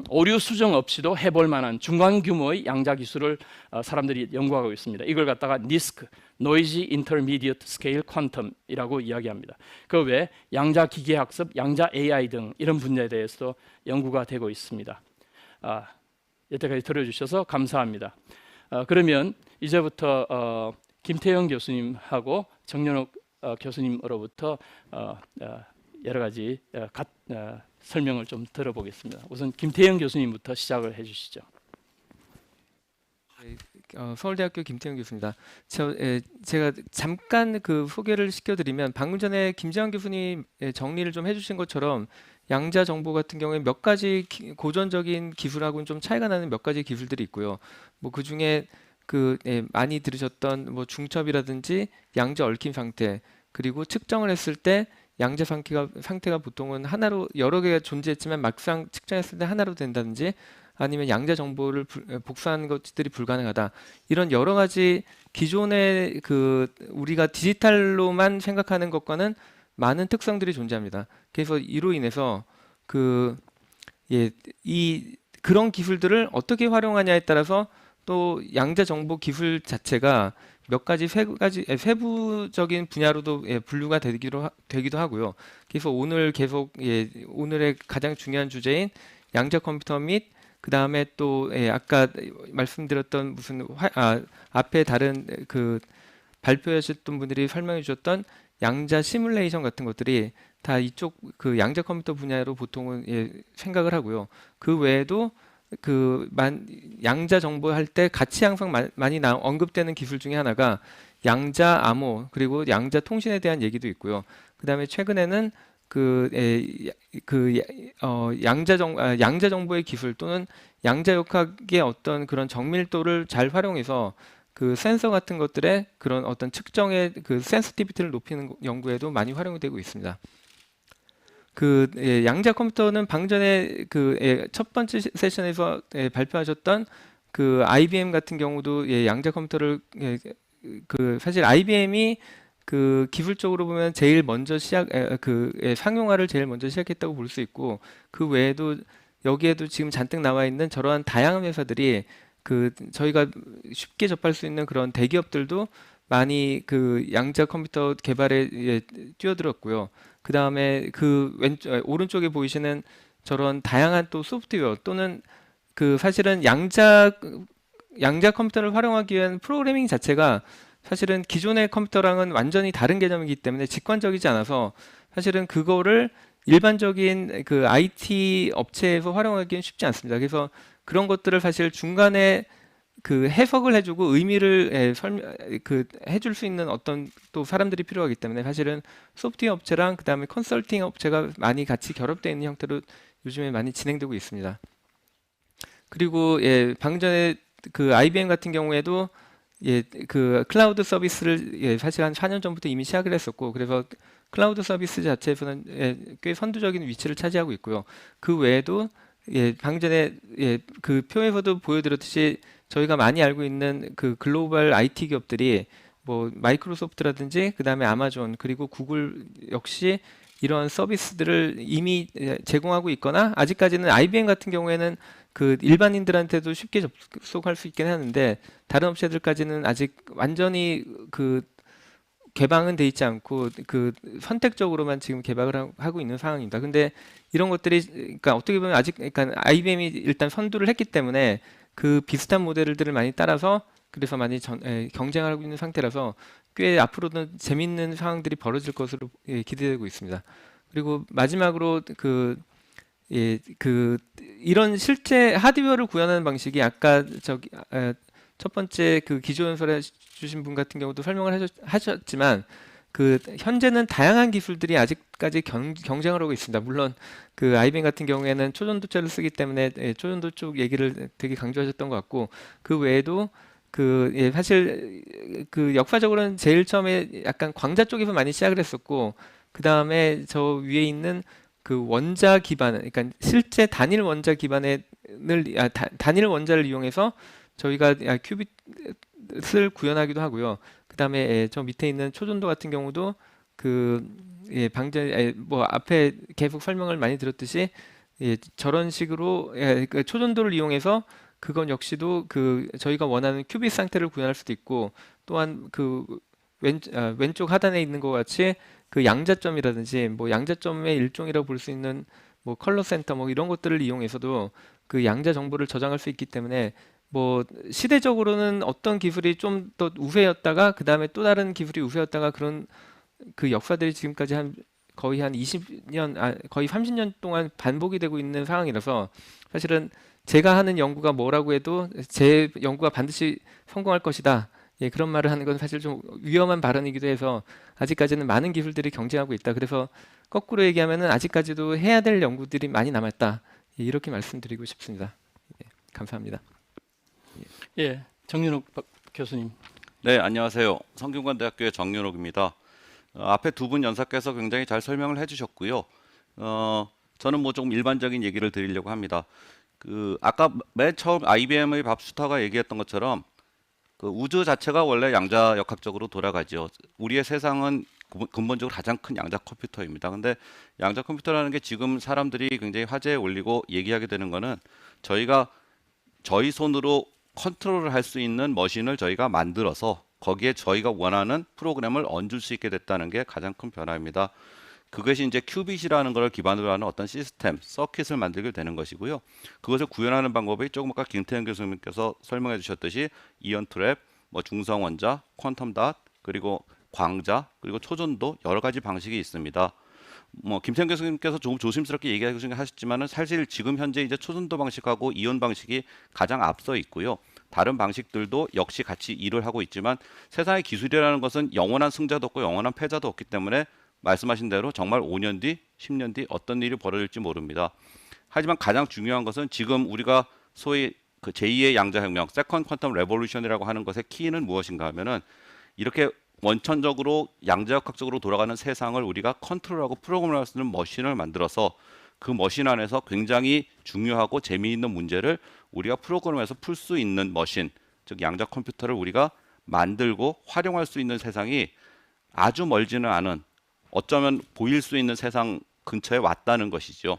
오류 수정 없이도 해볼 만한 중간 규모의 양자 기술을 사람들이 연구하고 있습니다. 이걸 갖다가 NISQ, Noisy Intermediate Scale Quantum이라고 이야기합니다. 그 외에 양자 기계학습, 양자 AI 등 이런 분야에 대해서도 연구가 되고 있습니다. 여태까지 들어주셔서 감사합니다. 그러면 이제부터 김태형 교수님하고 정연욱 교수님으로부터 여러 가지 설명을 좀 들어보겠습니다. 우선 김태형 교수님부터 시작을 해주시죠. 서울대학교 김태형 교수입니다. 제가 잠깐 그 소개를 시켜드리면 방금 전에 김재환 교수님 정리를 좀 해주신 것처럼 양자 정보 같은 경우에 몇 가지 고전적인 기술하고는 좀 차이가 나는 몇 가지 기술들이 있고요. 뭐 그 중에 많이 들으셨던 뭐 중첩이라든지 양자 얽힘 상태 그리고 측정을 했을 때 양자 상태가 보통은 하나로 여러 개가 존재했지만 막상 측정했을 때 하나로 된다든지 아니면 양자 정보를 복사하는 것들이 불가능하다. 이런 여러 가지 기존의 그 우리가 디지털로만 생각하는 것과는 많은 특성들이 존재합니다. 그래서 이로 인해서 그 이 그런 기술들을 어떻게 활용하냐에 따라서 또 양자 정보 기술 자체가 몇 가지 세부적인 분야로도 분류가 되기도 하고요. 그래서 오늘 계속 오늘의 가장 중요한 주제인 양자 컴퓨터 및 그 다음에 또 아까 말씀드렸던 앞에 다른 그 발표하셨던 분들이 설명해 주셨던 양자 시뮬레이션 같은 것들이 다 이쪽 그 양자 컴퓨터 분야로 보통은 생각을 하고요. 그 외에도 양자 정보 할 때 같이 항상 많이 언급되는 기술 중에 하나가 양자 암호 그리고 양자 통신에 대한 얘기도 있고요. 그다음에 최근에는 양자 정보의 기술 또는 양자 역학의 어떤 그런 정밀도를 잘 활용해서 그 센서 같은 것들의 그런 어떤 측정의 그 센시티비티를 높이는 연구에도 많이 활용이 되고 있습니다. 양자 컴퓨터는 방금 전에 첫 번째 세션에서 발표하셨던 그 IBM 같은 경우도 양자 컴퓨터를 사실 IBM이 그 기술적으로 보면 제일 먼저 상용화를 제일 먼저 시작했다고 볼 수 있고 그 외에도 여기에도 지금 잔뜩 나와 있는 저러한 다양한 회사들이 저희가 쉽게 접할 수 있는 그런 대기업들도 많이 그 양자 컴퓨터 개발에 뛰어들었고요. 그 다음에 오른쪽에 보이시는 저런 다양한 또 소프트웨어 또는 사실은 양자 컴퓨터를 활용하기 위한 프로그래밍 자체가 사실은 기존의 컴퓨터랑은 완전히 다른 개념이기 때문에 직관적이지 않아서 사실은 그거를 일반적인 그 IT 업체에서 활용하기는 쉽지 않습니다. 그래서 그런 것들을 사실 중간에 그 해석을 해주고 의미를 해줄 수 있는 어떤 또 사람들이 필요하기 때문에 사실은 소프트웨어 업체랑 그다음에 컨설팅 업체가 많이 같이 결합되어 있는 형태로 요즘에 많이 진행되고 있습니다. 그리고 방금 전에 그 IBM 같은 경우에도 그 클라우드 서비스를 사실 한 4년 전부터 이미 시작을 했었고 그래서 클라우드 서비스 자체에서는 꽤 선두적인 위치를 차지하고 있고요. 그 외에도 방금 전에 그 표에서도 보여드렸듯이 저희가 많이 알고 있는 그 글로벌 IT 기업들이 뭐 마이크로소프트라든지 그다음에 아마존 그리고 구글 역시 이런 서비스들을 이미 제공하고 있거나 아직까지는 IBM 같은 경우에는 그 일반인들한테도 쉽게 접속할 수 있긴 하는데 다른 업체들까지는 아직 완전히 그 개방은 돼 있지 않고 그 선택적으로만 지금 개발을 하고 있는 상황입니다. 근데 이런 것들이 그러니까 어떻게 보면 그러니까 IBM이 일단 선두를 했기 때문에 그 비슷한 모델들을 많이 따라서 그래서 많이 경쟁을 하고 있는 상태라서 꽤 앞으로는 재밌는 상황들이 벌어질 것으로 기대되고 있습니다. 그리고 마지막으로 이런 실제 하드웨어를 구현하는 방식이 아까 첫 번째 그 기조연설해 주신 분 같은 경우도 설명을 하셨지만 현재는 다양한 기술들이 아직까지 경쟁을 하고 있습니다. 물론 그 IBM 같은 경우에는 초전도체를 쓰기 때문에 초전도 쪽 얘기를 되게 강조하셨던 것 같고 그 외에도 사실 그 역사적으로는 제일 처음에 약간 광자 쪽에서 많이 시작을 했었고 그 다음에 저 위에 있는 그 원자 기반, 그러니까 실제 단일 원자 단일 원자를 이용해서 저희가 큐빗을 구현하기도 하고요. 그 다음에 저 밑에 있는 초전도 같은 경우도 뭐 앞에 계속 설명을 많이 들었듯이 저런 식으로 그 초전도를 이용해서 그건 역시도 저희가 원하는 큐빗 상태를 구현할 수도 있고 또한 왼쪽 하단에 있는 것 같이 그 양자점이라든지 뭐 양자점의 일종이라고 볼 수 있는 뭐 컬러 센터 뭐 이런 것들을 이용해서도 그 양자 정보를 저장할 수 있기 때문에 뭐 시대적으로는 어떤 기술이 좀 더 우세였다가 그 다음에 또 다른 기술이 우세였다가 그런 그 역사들이 지금까지 거의 한 20년, 거의 30년 동안 반복이 되고 있는 상황이라서 사실은 제가 하는 연구가 뭐라고 해도 제 연구가 반드시 성공할 것이다. 그런 말을 하는 건 사실 좀 위험한 발언이기도 해서 아직까지는 많은 기술들이 경쟁하고 있다. 그래서 거꾸로 얘기하면은 아직까지도 해야 될 연구들이 많이 남았다. 이렇게 말씀드리고 싶습니다. 감사합니다. 정윤욱 교수님. 네, 안녕하세요. 성균관대학교의 정윤옥입니다. 앞에 두 분 연사께서 굉장히 잘 설명을 해주셨고요. 저는 뭐 조금 일반적인 얘기를 드리려고 합니다. 그 아까 맨 처음 IBM의 밥슈터가 얘기했던 것처럼 그 우주 자체가 원래 양자역학적으로 돌아가죠. 우리의 세상은 근본적으로 가장 큰 양자 컴퓨터입니다. 근데 양자 컴퓨터라는 게 지금 사람들이 굉장히 화제에 올리고 얘기하게 되는 거는 저희가 저희 손으로 컨트롤을 할 수 있는 머신을 저희가 만들어서 거기에 저희가 원하는 프로그램을 얹을 수 있게 됐다는 게 가장 큰 변화입니다. 그것이 이제 큐빗이라는 걸 기반으로 하는 어떤 시스템, 서킷을 만들게 되는 것이고요. 그것을 구현하는 방법이 조금 아까 김태현 교수님께서 설명해 주셨듯이 이온 트랩, 뭐 중성 원자, 퀀텀 닷, 그리고 광자, 그리고 초전도 여러 가지 방식이 있습니다. 뭐 김태현 교수님께서 조금 조심스럽게 얘기하셨지만은 사실 지금 현재 이제 초전도 방식하고 이온 방식이 가장 앞서 있고요. 다른 방식들도 역시 같이 일을 하고 있지만 세상의 기술이라는 것은 영원한 승자도 없고 영원한 패자도 없기 때문에 말씀하신 대로 정말 5년 뒤, 10년 뒤 어떤 일이 벌어질지 모릅니다. 하지만 가장 중요한 것은 지금 우리가 소위 그 제2의 양자혁명, 세컨드 퀀텀 레볼루션이라고 하는 것의 키는 무엇인가 하면은 이렇게 원천적으로 양자역학적으로 돌아가는 세상을 우리가 컨트롤하고 프로그램할 수 있는 머신을 만들어서 그 머신 안에서 굉장히 중요하고 재미있는 문제를 우리가 프로그램에서 풀 수 있는 머신, 즉 양자 컴퓨터를 우리가 만들고 활용할 수 있는 세상이 아주 멀지는 않은 어쩌면 보일 수 있는 세상 근처에 왔다는 것이죠.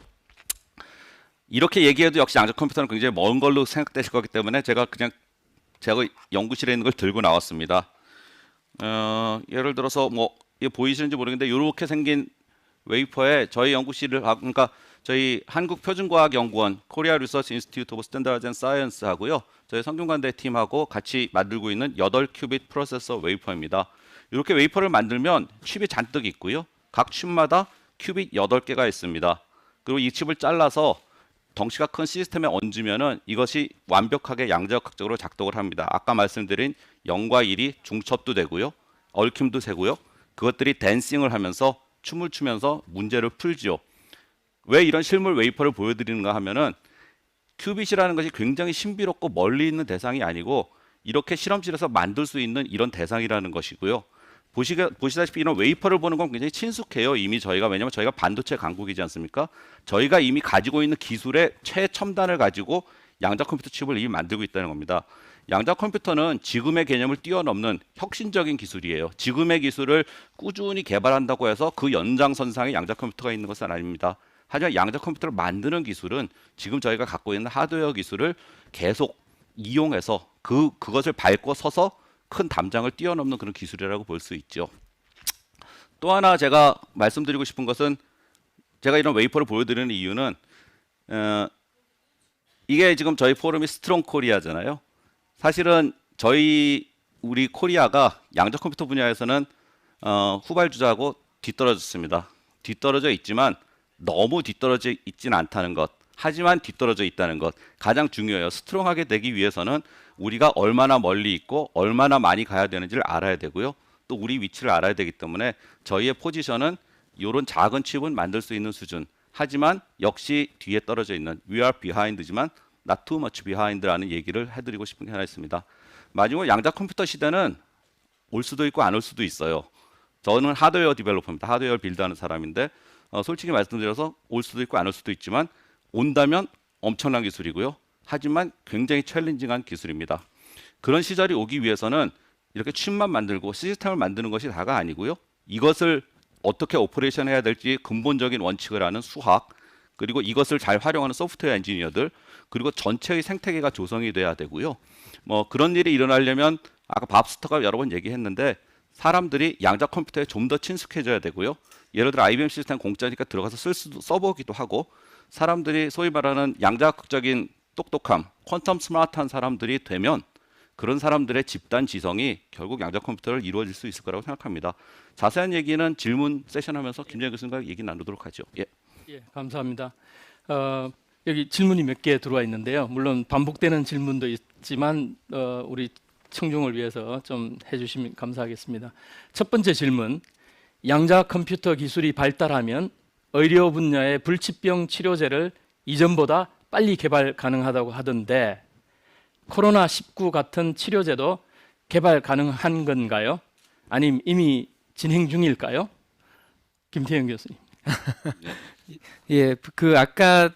이렇게 얘기해도 역시 양자 컴퓨터는 굉장히 먼 걸로 생각되실 거기 때문에 제가 연구실에 있는 걸 들고 나왔습니다. 예를 들어서 뭐 이게 보이시는지 모르겠는데 이렇게 생긴 웨이퍼에 저희 연구실을 그러니까 저희 한국표준과학연구원 코리아 리서치 인스티튜트 오브 스탠다드 앤 사이언스 하고요. 저희 성균관대 팀하고 같이 만들고 있는 8큐빗 프로세서 웨이퍼입니다. 이렇게 웨이퍼를 만들면 칩이 잔뜩 있고요. 각 칩마다 큐빗 8개가 있습니다. 그리고 이 칩을 잘라서 덩치가 큰 시스템에 얹으면은 이것이 완벽하게 양자역학적으로 작동을 합니다. 아까 말씀드린 0과 1이 중첩도 되고요. 얽힘도 되고요. 그것들이 댄싱을 하면서 춤을 추면서 문제를 풀지요. 왜 이런 실물 웨이퍼를 보여드리는가 하면은 큐빗이라는 것이 굉장히 신비롭고 멀리 있는 대상이 아니고 이렇게 실험실에서 만들 수 있는 이런 대상이라는 것이고요. 보시다시피 이런 웨이퍼를 보는 건 굉장히 친숙해요. 이미 왜냐하면 저희가 반도체 강국이지 않습니까? 저희가 이미 가지고 있는 기술의 최첨단을 가지고 양자 컴퓨터 칩을 이미 만들고 있다는 겁니다. 양자 컴퓨터는 지금의 개념을 뛰어넘는 혁신적인 기술이에요. 지금의 기술을 꾸준히 개발한다고 해서 그 연장선상에 양자 컴퓨터가 있는 것은 아닙니다. 하지만 양자 컴퓨터를 만드는 기술은 지금 저희가 갖고 있는 하드웨어 기술을 계속 이용해서 그것을 밟고 서서 큰 담장을 뛰어넘는 그런 기술이라고 볼 수 있죠. 또 하나 제가 말씀드리고 싶은 것은 제가 이런 웨이퍼를 보여드리는 이유는 이게 지금 저희 포럼이 스트롱 코리아잖아요. 사실은 우리 코리아가 양자 컴퓨터 분야에서는 후발주자하고 뒤떨어졌습니다. 뒤떨어져 있지만 너무 뒤떨어져 있진 않다는 것. 하지만 뒤떨어져 있다는 것. 가장 중요해요. 스트롱하게 되기 위해서는 우리가 얼마나 멀리 있고 얼마나 많이 가야 되는지를 알아야 되고요. 또 우리 위치를 알아야 되기 때문에 저희의 포지션은 이런 작은 칩은 만들 수 있는 수준. 하지만 역시 뒤에 떨어져 있는 We are behind지만 not too much behind라는 얘기를 해드리고 싶은 게 하나 있습니다. 마지막으로 양자 컴퓨터 시대는 올 수도 있고 안 올 수도 있어요. 저는 하드웨어 디벨로퍼입니다. 하드웨어를 빌드하는 사람인데 솔직히 말씀드려서 올 수도 있고 안 올 수도 있지만 온다면 엄청난 기술이고요. 하지만 굉장히 챌린징한 기술입니다. 그런 시절이 오기 위해서는 이렇게 칩만 만들고 시스템을 만드는 것이 다가 아니고요. 이것을 어떻게 오퍼레이션 해야 될지 근본적인 원칙을 아는 수학, 그리고 이것을 잘 활용하는 소프트웨어 엔지니어들, 그리고 전체의 생태계가 조성이 돼야 되고요. 뭐 그런 일이 일어나려면 아까 밥스터가 여러 번 얘기했는데 사람들이 양자 컴퓨터에 좀 더 친숙해져야 되고요. 예를 들어 IBM 시스템 공짜니까 들어가서 써보기도 하고 사람들이 소위 말하는 양자학적인 똑똑함, 퀀텀 스마트한 사람들이 되면 그런 사람들의 집단 지성이 결국 양자 컴퓨터를 이루어질 수 있을 거라고 생각합니다. 자세한 얘기는 질문 세션 하면서 김재현 교수님과 얘기 나누도록 하죠. 예, 감사합니다. 여기 질문이 몇 개 들어와 있는데요. 물론 반복되는 질문도 있지만 우리 청중을 위해서 좀 해주시면 감사하겠습니다. 첫 번째 질문, 양자 컴퓨터 기술이 발달하면 의료 분야의 불치병 치료제를 이전보다 빨리 개발 가능하다고 하던데 코로나19 같은 치료제도 개발 가능한 건가요? 아니면 이미 진행 중일까요? 김태형 교수님. 예, 그 아까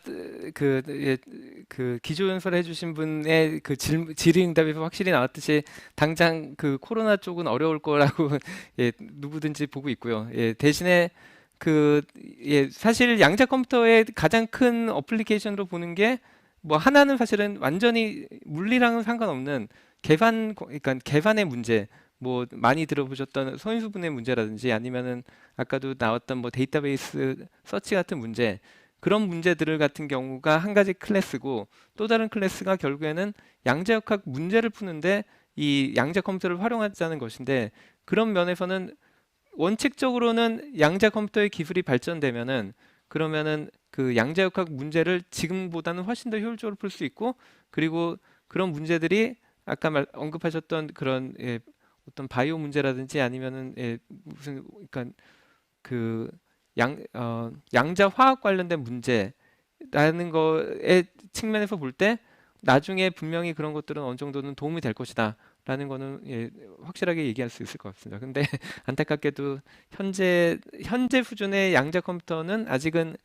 그 기조연설 해주신 분의 그 질의응답에서 확실히 나왔듯이 당장 그 코로나 쪽은 어려울 거라고 예, 누구든지 보고 있고요. 예, 대신에 사실 양자 컴퓨터의 가장 큰 어플리케이션으로 보는 게 뭐 하나는 사실은 완전히 물리랑은 상관없는 그러니까 계산의 문제, 뭐 많이 들어보셨던 소인수분해 문제라든지 아니면은 아까도 나왔던 뭐 데이터베이스 서치 같은 문제, 그런 문제들을 같은 경우가 한 가지 클래스고, 또 다른 클래스가 결국에는 양자역학 문제를 푸는데 이 양자 컴퓨터를 활용하자는 것인데, 그런 면에서는 원칙적으로는 양자 컴퓨터의 기술이 발전되면은 그러면은 그 양자역학 문제를 지금보다는 훨씬 더 효율적으로 풀 수 있고, 그리고 그런 문제들이 아까 언급하셨던 그런 어떤 바이오 문제라든지 아니면은 무슨 그러니까 그 양자 화학 관련된 문제라는 거의 측면에서 볼 때 나중에 분명히 그런 것들은 어느 정도는 도움이 될 것이다라는 거는 확실하게 얘기할 수 있을 것 같습니다. 근데 안타깝게도 현재 수준의 양자 컴퓨터는 아직은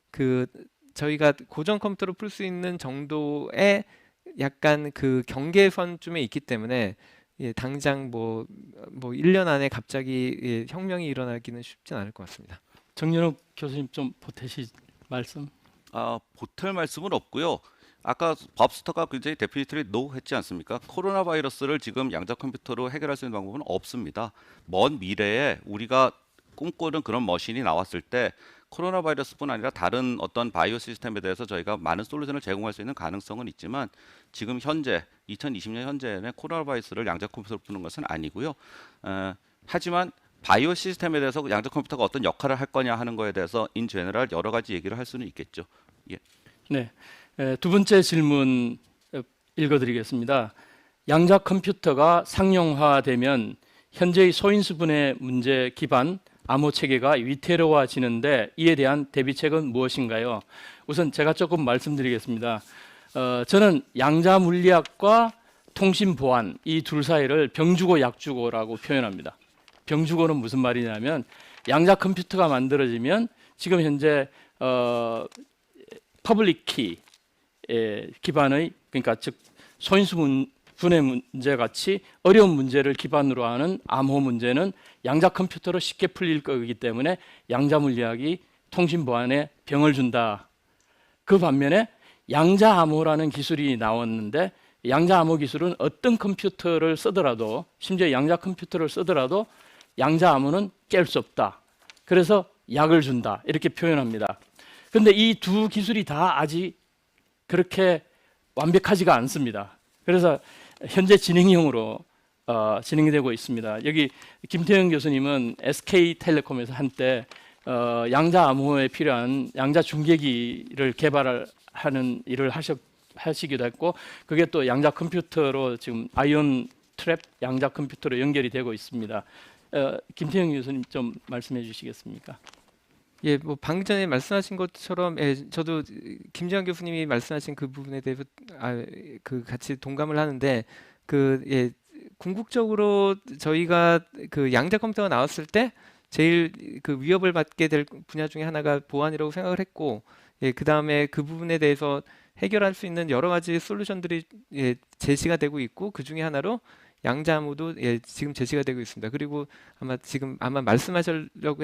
그 저희가 고전 컴퓨터로 풀 수 있는 정도의 약간 그 경계선쯤에 있기 때문에 당장 뭐 1년 안에 갑자기 혁명이 일어나기는 쉽진 않을 것 같습니다. 정연욱 교수님 좀 보태시 말씀. 보탤 말씀은 없고요. 아까 밥스터가 굉장히 데피니트리 노 했지 않습니까? 코로나 바이러스를 지금 양자 컴퓨터로 해결할 수 있는 방법은 없습니다. 먼 미래에 우리가 꿈꾸는 그런 머신이 나왔을 때 코로나 바이러스뿐 아니라 다른 어떤 바이오 시스템에 대해서 저희가 많은 솔루션을 제공할 수 있는 가능성은 있지만, 지금 현재 2020년 현재는 코로나 바이러스를 양자 컴퓨터로 푸는 것은 아니고요. 하지만 바이오 시스템에 대해서 양자 컴퓨터가 어떤 역할을 할 거냐 하는 거에 대해서 인 제너럴 여러 가지 얘기를 할 수는 있겠죠. 예. 네, 두 번째 질문 읽어드리겠습니다. 양자 컴퓨터가 상용화되면 현재의 소인수분해 문제 기반 암호 체계가 위태로워지는데 이에 대한 대비책은 무엇인가요? 우선 제가 조금 말씀드리겠습니다. 저는 양자 물리학과 통신 보안 이 둘 사이를 병주고 약주고라고 표현합니다. 병주고는 무슨 말이냐면, 양자 컴퓨터가 만들어지면 지금 현재 퍼블릭 키 기반의, 그러니까 즉 소인수 분해 문제 같이 어려운 문제를 기반으로 하는 암호 문제는 양자 컴퓨터로 쉽게 풀릴 거기 때문에 양자 물리학이 통신 보안에 병을 준다. 그 반면에 양자 암호라는 기술이 나왔는데, 양자 암호 기술은 어떤 컴퓨터를 쓰더라도, 심지어 양자 컴퓨터를 쓰더라도 양자 암호는 깰 수 없다. 그래서 약을 준다. 이렇게 표현합니다. 그런데 이 두 기술이 다 아직 그렇게 완벽하지가 않습니다. 그래서 현재 진행형으로 진행되고 있습니다. 여기 김태형 교수님은 SK텔레콤에서 한때 양자 암호에 필요한 양자 중계기를 개발하는 일을 하시기도 했고, 그게 또 양자 컴퓨터로 지금 아이온 트랩 양자 컴퓨터로 연결이 되고 있습니다. 김태형 교수님 좀 말씀해 주시겠습니까? 예, 뭐 방금 전에 말씀하신 것처럼 저도 김지환 교수님이 말씀하신 그 부분에 대해서 그 같이 동감을 하는데, 궁극적으로 저희가 그 양자 컴퓨터가 나왔을 때 제일 그 위협을 받게 될 분야 중에 하나가 보안이라고 생각을 했고, 그 다음에 그 부분에 대해서 해결할 수 있는 여러 가지 솔루션들이 제시가 되고 있고, 그 중에 하나로 양자 암호도 지금 제시가 되고 있습니다. 그리고 아마 말씀하시려고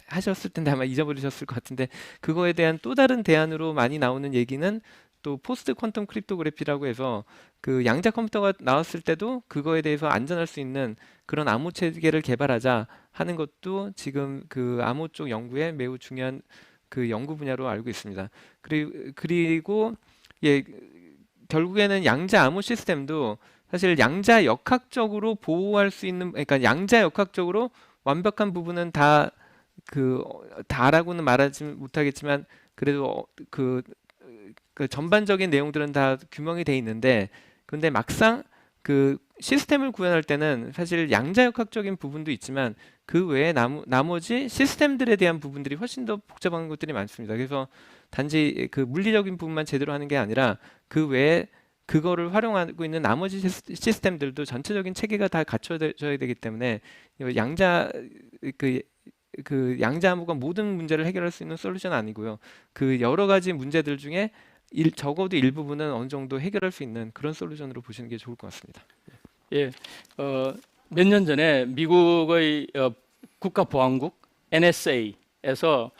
하셨을 텐데 아마 잊어버리셨을 것 같은데, 그거에 대한 또 다른 대안으로 많이 나오는 얘기는 또 포스트 퀀텀 크립토그래피라고 해서, 그 양자 컴퓨터가 나왔을 때도 그거에 대해서 안전할 수 있는 그런 암호 체계를 개발하자 하는 것도 지금 그 암호 쪽 연구에 매우 중요한 그 연구 분야로 알고 있습니다. 그리고 결국에는 양자 암호 시스템도 사실 양자 역학적으로 보호할 수 있는, 그러니까 양자 역학적으로 완벽한 부분은 다라고는 말하지 못하겠지만, 그래도 그 전반적인 내용들은 다 규명이 돼 있는데, 근데 막상 그 시스템을 구현할 때는 사실 양자 역학적인 부분도 있지만 그 외에 나머지 시스템들에 대한 부분들이 훨씬 더 복잡한 것들이 많습니다. 그래서 단지 그 물리적인 부분만 제대로 하는 게 아니라 그 외에 그거를 활용하고 있는 나머지 시스템들도 전체적인 체계가 다 갖춰져야 되기 때문에 양자 그 양자암호가 모든 문제를 해결할 수 있는 솔루션은 아니고요. 그 여러 가지 문제들 중에 적어도 일부분은 어느 정도 해결할 수 있는 그런 솔루션으로 보시는 게 좋을 것 같습니다. 예, 몇 년 전에 미국의 국가보안국 NSA에서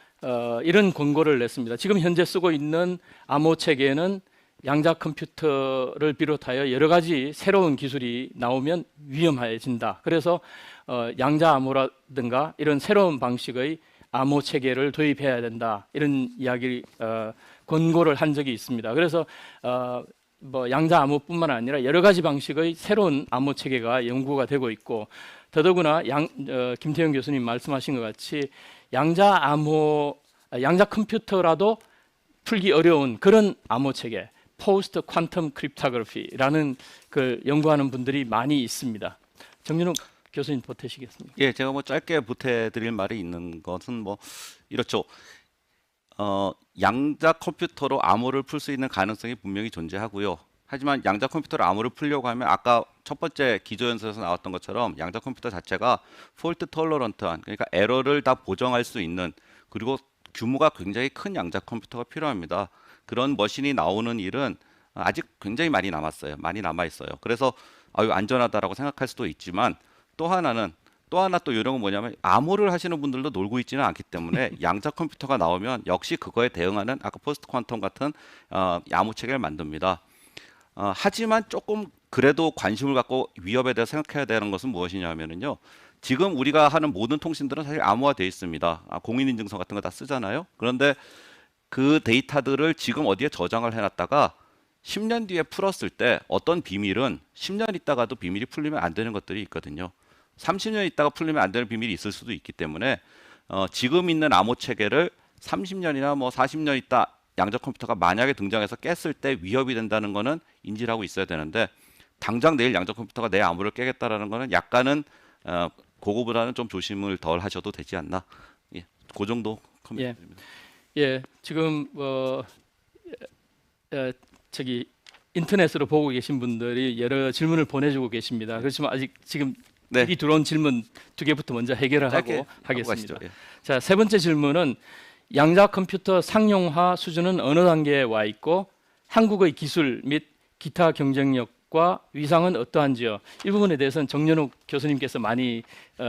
이런 권고를 냈습니다. 지금 현재 쓰고 있는 암호 체계는 양자 컴퓨터를 비롯하여 여러 가지 새로운 기술이 나오면 위험해진다. 그래서 양자 암호라든가 이런 새로운 방식의 암호 체계를 도입해야 된다. 이런 이야기 권고를 한 적이 있습니다. 그래서 뭐 양자 암호뿐만 아니라 여러 가지 방식의 새로운 암호 체계가 연구가 되고 있고 더더구나 김태형 교수님 말씀하신 것 같이 양자 컴퓨터라도 풀기 어려운 그런 암호 체계, 포스트 퀀텀 크립토그래피라는 그 연구하는 분들이 많이 있습니다. 정윤욱 교수님 보태시겠습니까? 예, 제가 뭐 짧게 보태드릴 말이 있는 것은 뭐 이렇죠. 양자 컴퓨터로 암호를 풀 수 있는 가능성이 분명히 존재하고요. 하지만 양자 컴퓨터로 암호를 풀려고 하면 아까 첫 번째 기조연설에서 나왔던 것처럼 양자 컴퓨터 자체가 폴트 톨러런트한, 그러니까 에러를 다 보정할 수 있는, 그리고 규모가 굉장히 큰 양자 컴퓨터가 필요합니다. 그런 머신이 나오는 일은 아직 굉장히 많이 남았어요. 많이 남아 있어요. 그래서 아유 안전하다라고 생각할 수도 있지만 또 하나 또 요령은 뭐냐면 암호를 하시는 분들도 놀고 있지는 않기 때문에 양자 컴퓨터가 나오면 역시 그거에 대응하는 아까 포스트 퀀텀 같은 암호 체계를 만듭니다. 하지만 조금 그래도 관심을 갖고 위협에 대해 생각해야 되는 것은 무엇이냐면요. 지금 우리가 하는 모든 통신들은 사실 암호화되어 있습니다. 공인인증서 같은 거 다 쓰잖아요. 그런데 그 데이터들을 지금 어디에 저장을 해놨다가 10년 뒤에 풀었을 때 어떤 비밀은 10년 있다가도 비밀이 풀리면 안 되는 것들이 있거든요. 30년 있다가 풀리면 안 되는 비밀이 있을 수도 있기 때문에 지금 있는 암호 체계를 30년이나 뭐 40년 있다 양자 컴퓨터가 만약에 등장해서 깼을 때 위협이 된다는 거는 인지를 하고 있어야 되는데 당장 내일 양자 컴퓨터가 내 암호를 깨겠다라는 거는 약간은 그거보다는 좀 조심을 덜 하셔도 되지 않나. 예, 그 정도 코멘트입니다. 예, 지금 저기 인터넷으로 보고 계신 분들이 여러 질문을 보내주고 계십니다. 그렇지만 아직 지금 네. 이 들어온 질문 2개부터 먼저 해결을 짧게 하고 하겠습니다. 가시죠. 예. 자, 세 번째 질문은 양자 컴퓨터 상용화 수준은 어느 단계에 와 있고 한국의 기술 및 기타 경쟁력과 위상은 어떠한지요? 이 부분에 대해서는 정연욱 교수님께서 많이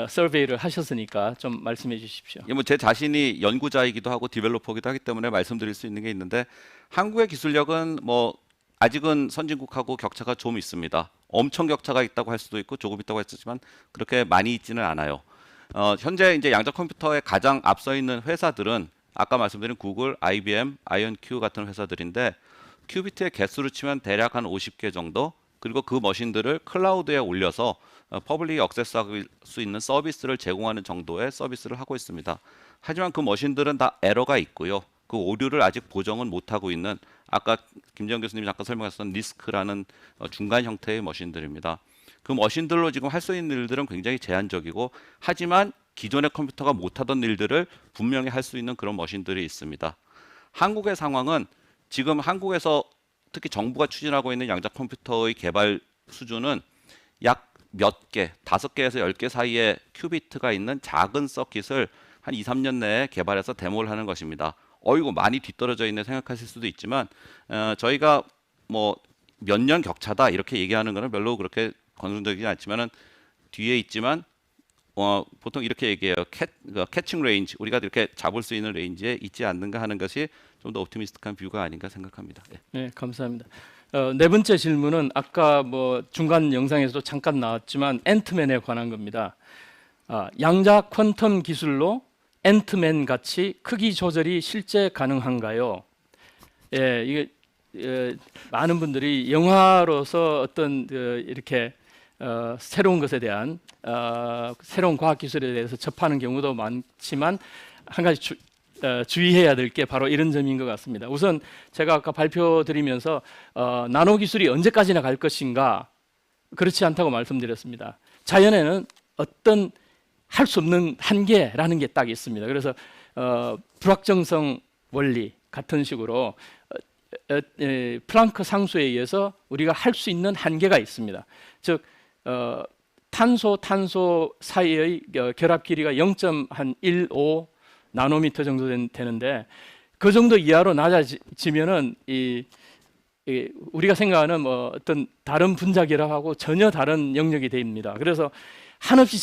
서베이를 하셨으니까 좀 말씀해 주십시오. 뭐 제 자신이 연구자이기도 하고 디벨로퍼기도 하기 때문에 말씀드릴 수 있는 게 있는데 한국의 기술력은 뭐 아직은 선진국하고 격차가 좀 있습니다. 엄청 격차가 있다고 할 수도 있고 조금 있다고 했지만 그렇게 많이 있지는 않아요. 현재 이제 양자 컴퓨터에 가장 앞서 있는 회사들은 아까 말씀드린 구글, IBM, 아이언큐 같은 회사들인데 큐비트의 개수를 치면 대략 한 50개 정도, 그리고 그 머신들을 클라우드에 올려서 퍼블릭 액세스할 수 있는 서비스를 제공하는 정도의 서비스를 하고 있습니다. 하지만 그 머신들은 다 에러가 있고요. 그 오류를 아직 보정은 못하고 있는, 아까 김재현 교수님이 잠깐 설명하셨던 리스크라는 중간 형태의 머신들입니다. 그 머신들로 지금 할 수 있는 일들은 굉장히 제한적이고, 하지만 기존의 컴퓨터가 못하던 일들을 분명히 할 수 있는 그런 머신들이 있습니다. 한국의 상황은 지금 한국에서 특히 정부가 추진하고 있는 양자 컴퓨터의 개발 수준은 약 몇 개, 5개에서 10개 사이에 큐비트가 있는 작은 서킷을 한 2, 3년 내에 개발해서 데모를 하는 것입니다. 이거 많이 뒤떨어져 있네 생각하실 수도 있지만 저희가 뭐 몇 년 격차다 이렇게 얘기하는 거는 별로 그렇게 건설적이지 않지만은 뒤에 있지만 보통 이렇게 얘기해요. 캐칭 레인지, 우리가 이렇게 잡을 수 있는 레인지에 있지 않는가 하는 것이 좀 더 옵티미스틱한 뷰가 아닌가 생각합니다. 네. 네, 감사합니다. 네 번째 질문은 아까 뭐 중간 영상에서도 잠깐 나왔지만 앤트맨에 관한 겁니다. 양자 퀀텀 기술로 앤트맨 같이 크기 조절이 실제 가능한가요? 예, 이게 많은 분들이 영화로서 어떤 이렇게 새로운 것에 대한 새로운 과학 기술에 대해서 접하는 경우도 많지만 한 가지 주의해야 될 게 바로 이런 점인 것 같습니다. 우선 제가 아까 발표드리면서 나노 기술이 언제까지나 갈 것인가, 그렇지 않다고 말씀드렸습니다. 자연에는 어떤 할 수 없는 한계라는 게 딱 있습니다. 그래서 불확정성 원리 같은 식으로 플랑크 상수에 의해서 우리가 할 수 있는 한계가 있습니다. 즉 탄소 사이의 결합 길이가 0.15 나노미터 정도 되는데 그 정도 이하로 낮아지면은 우리가 생각하는 뭐 어떤 다른 분자 결합하고 전혀 다른 영역이 됩니다. 그래서 한없이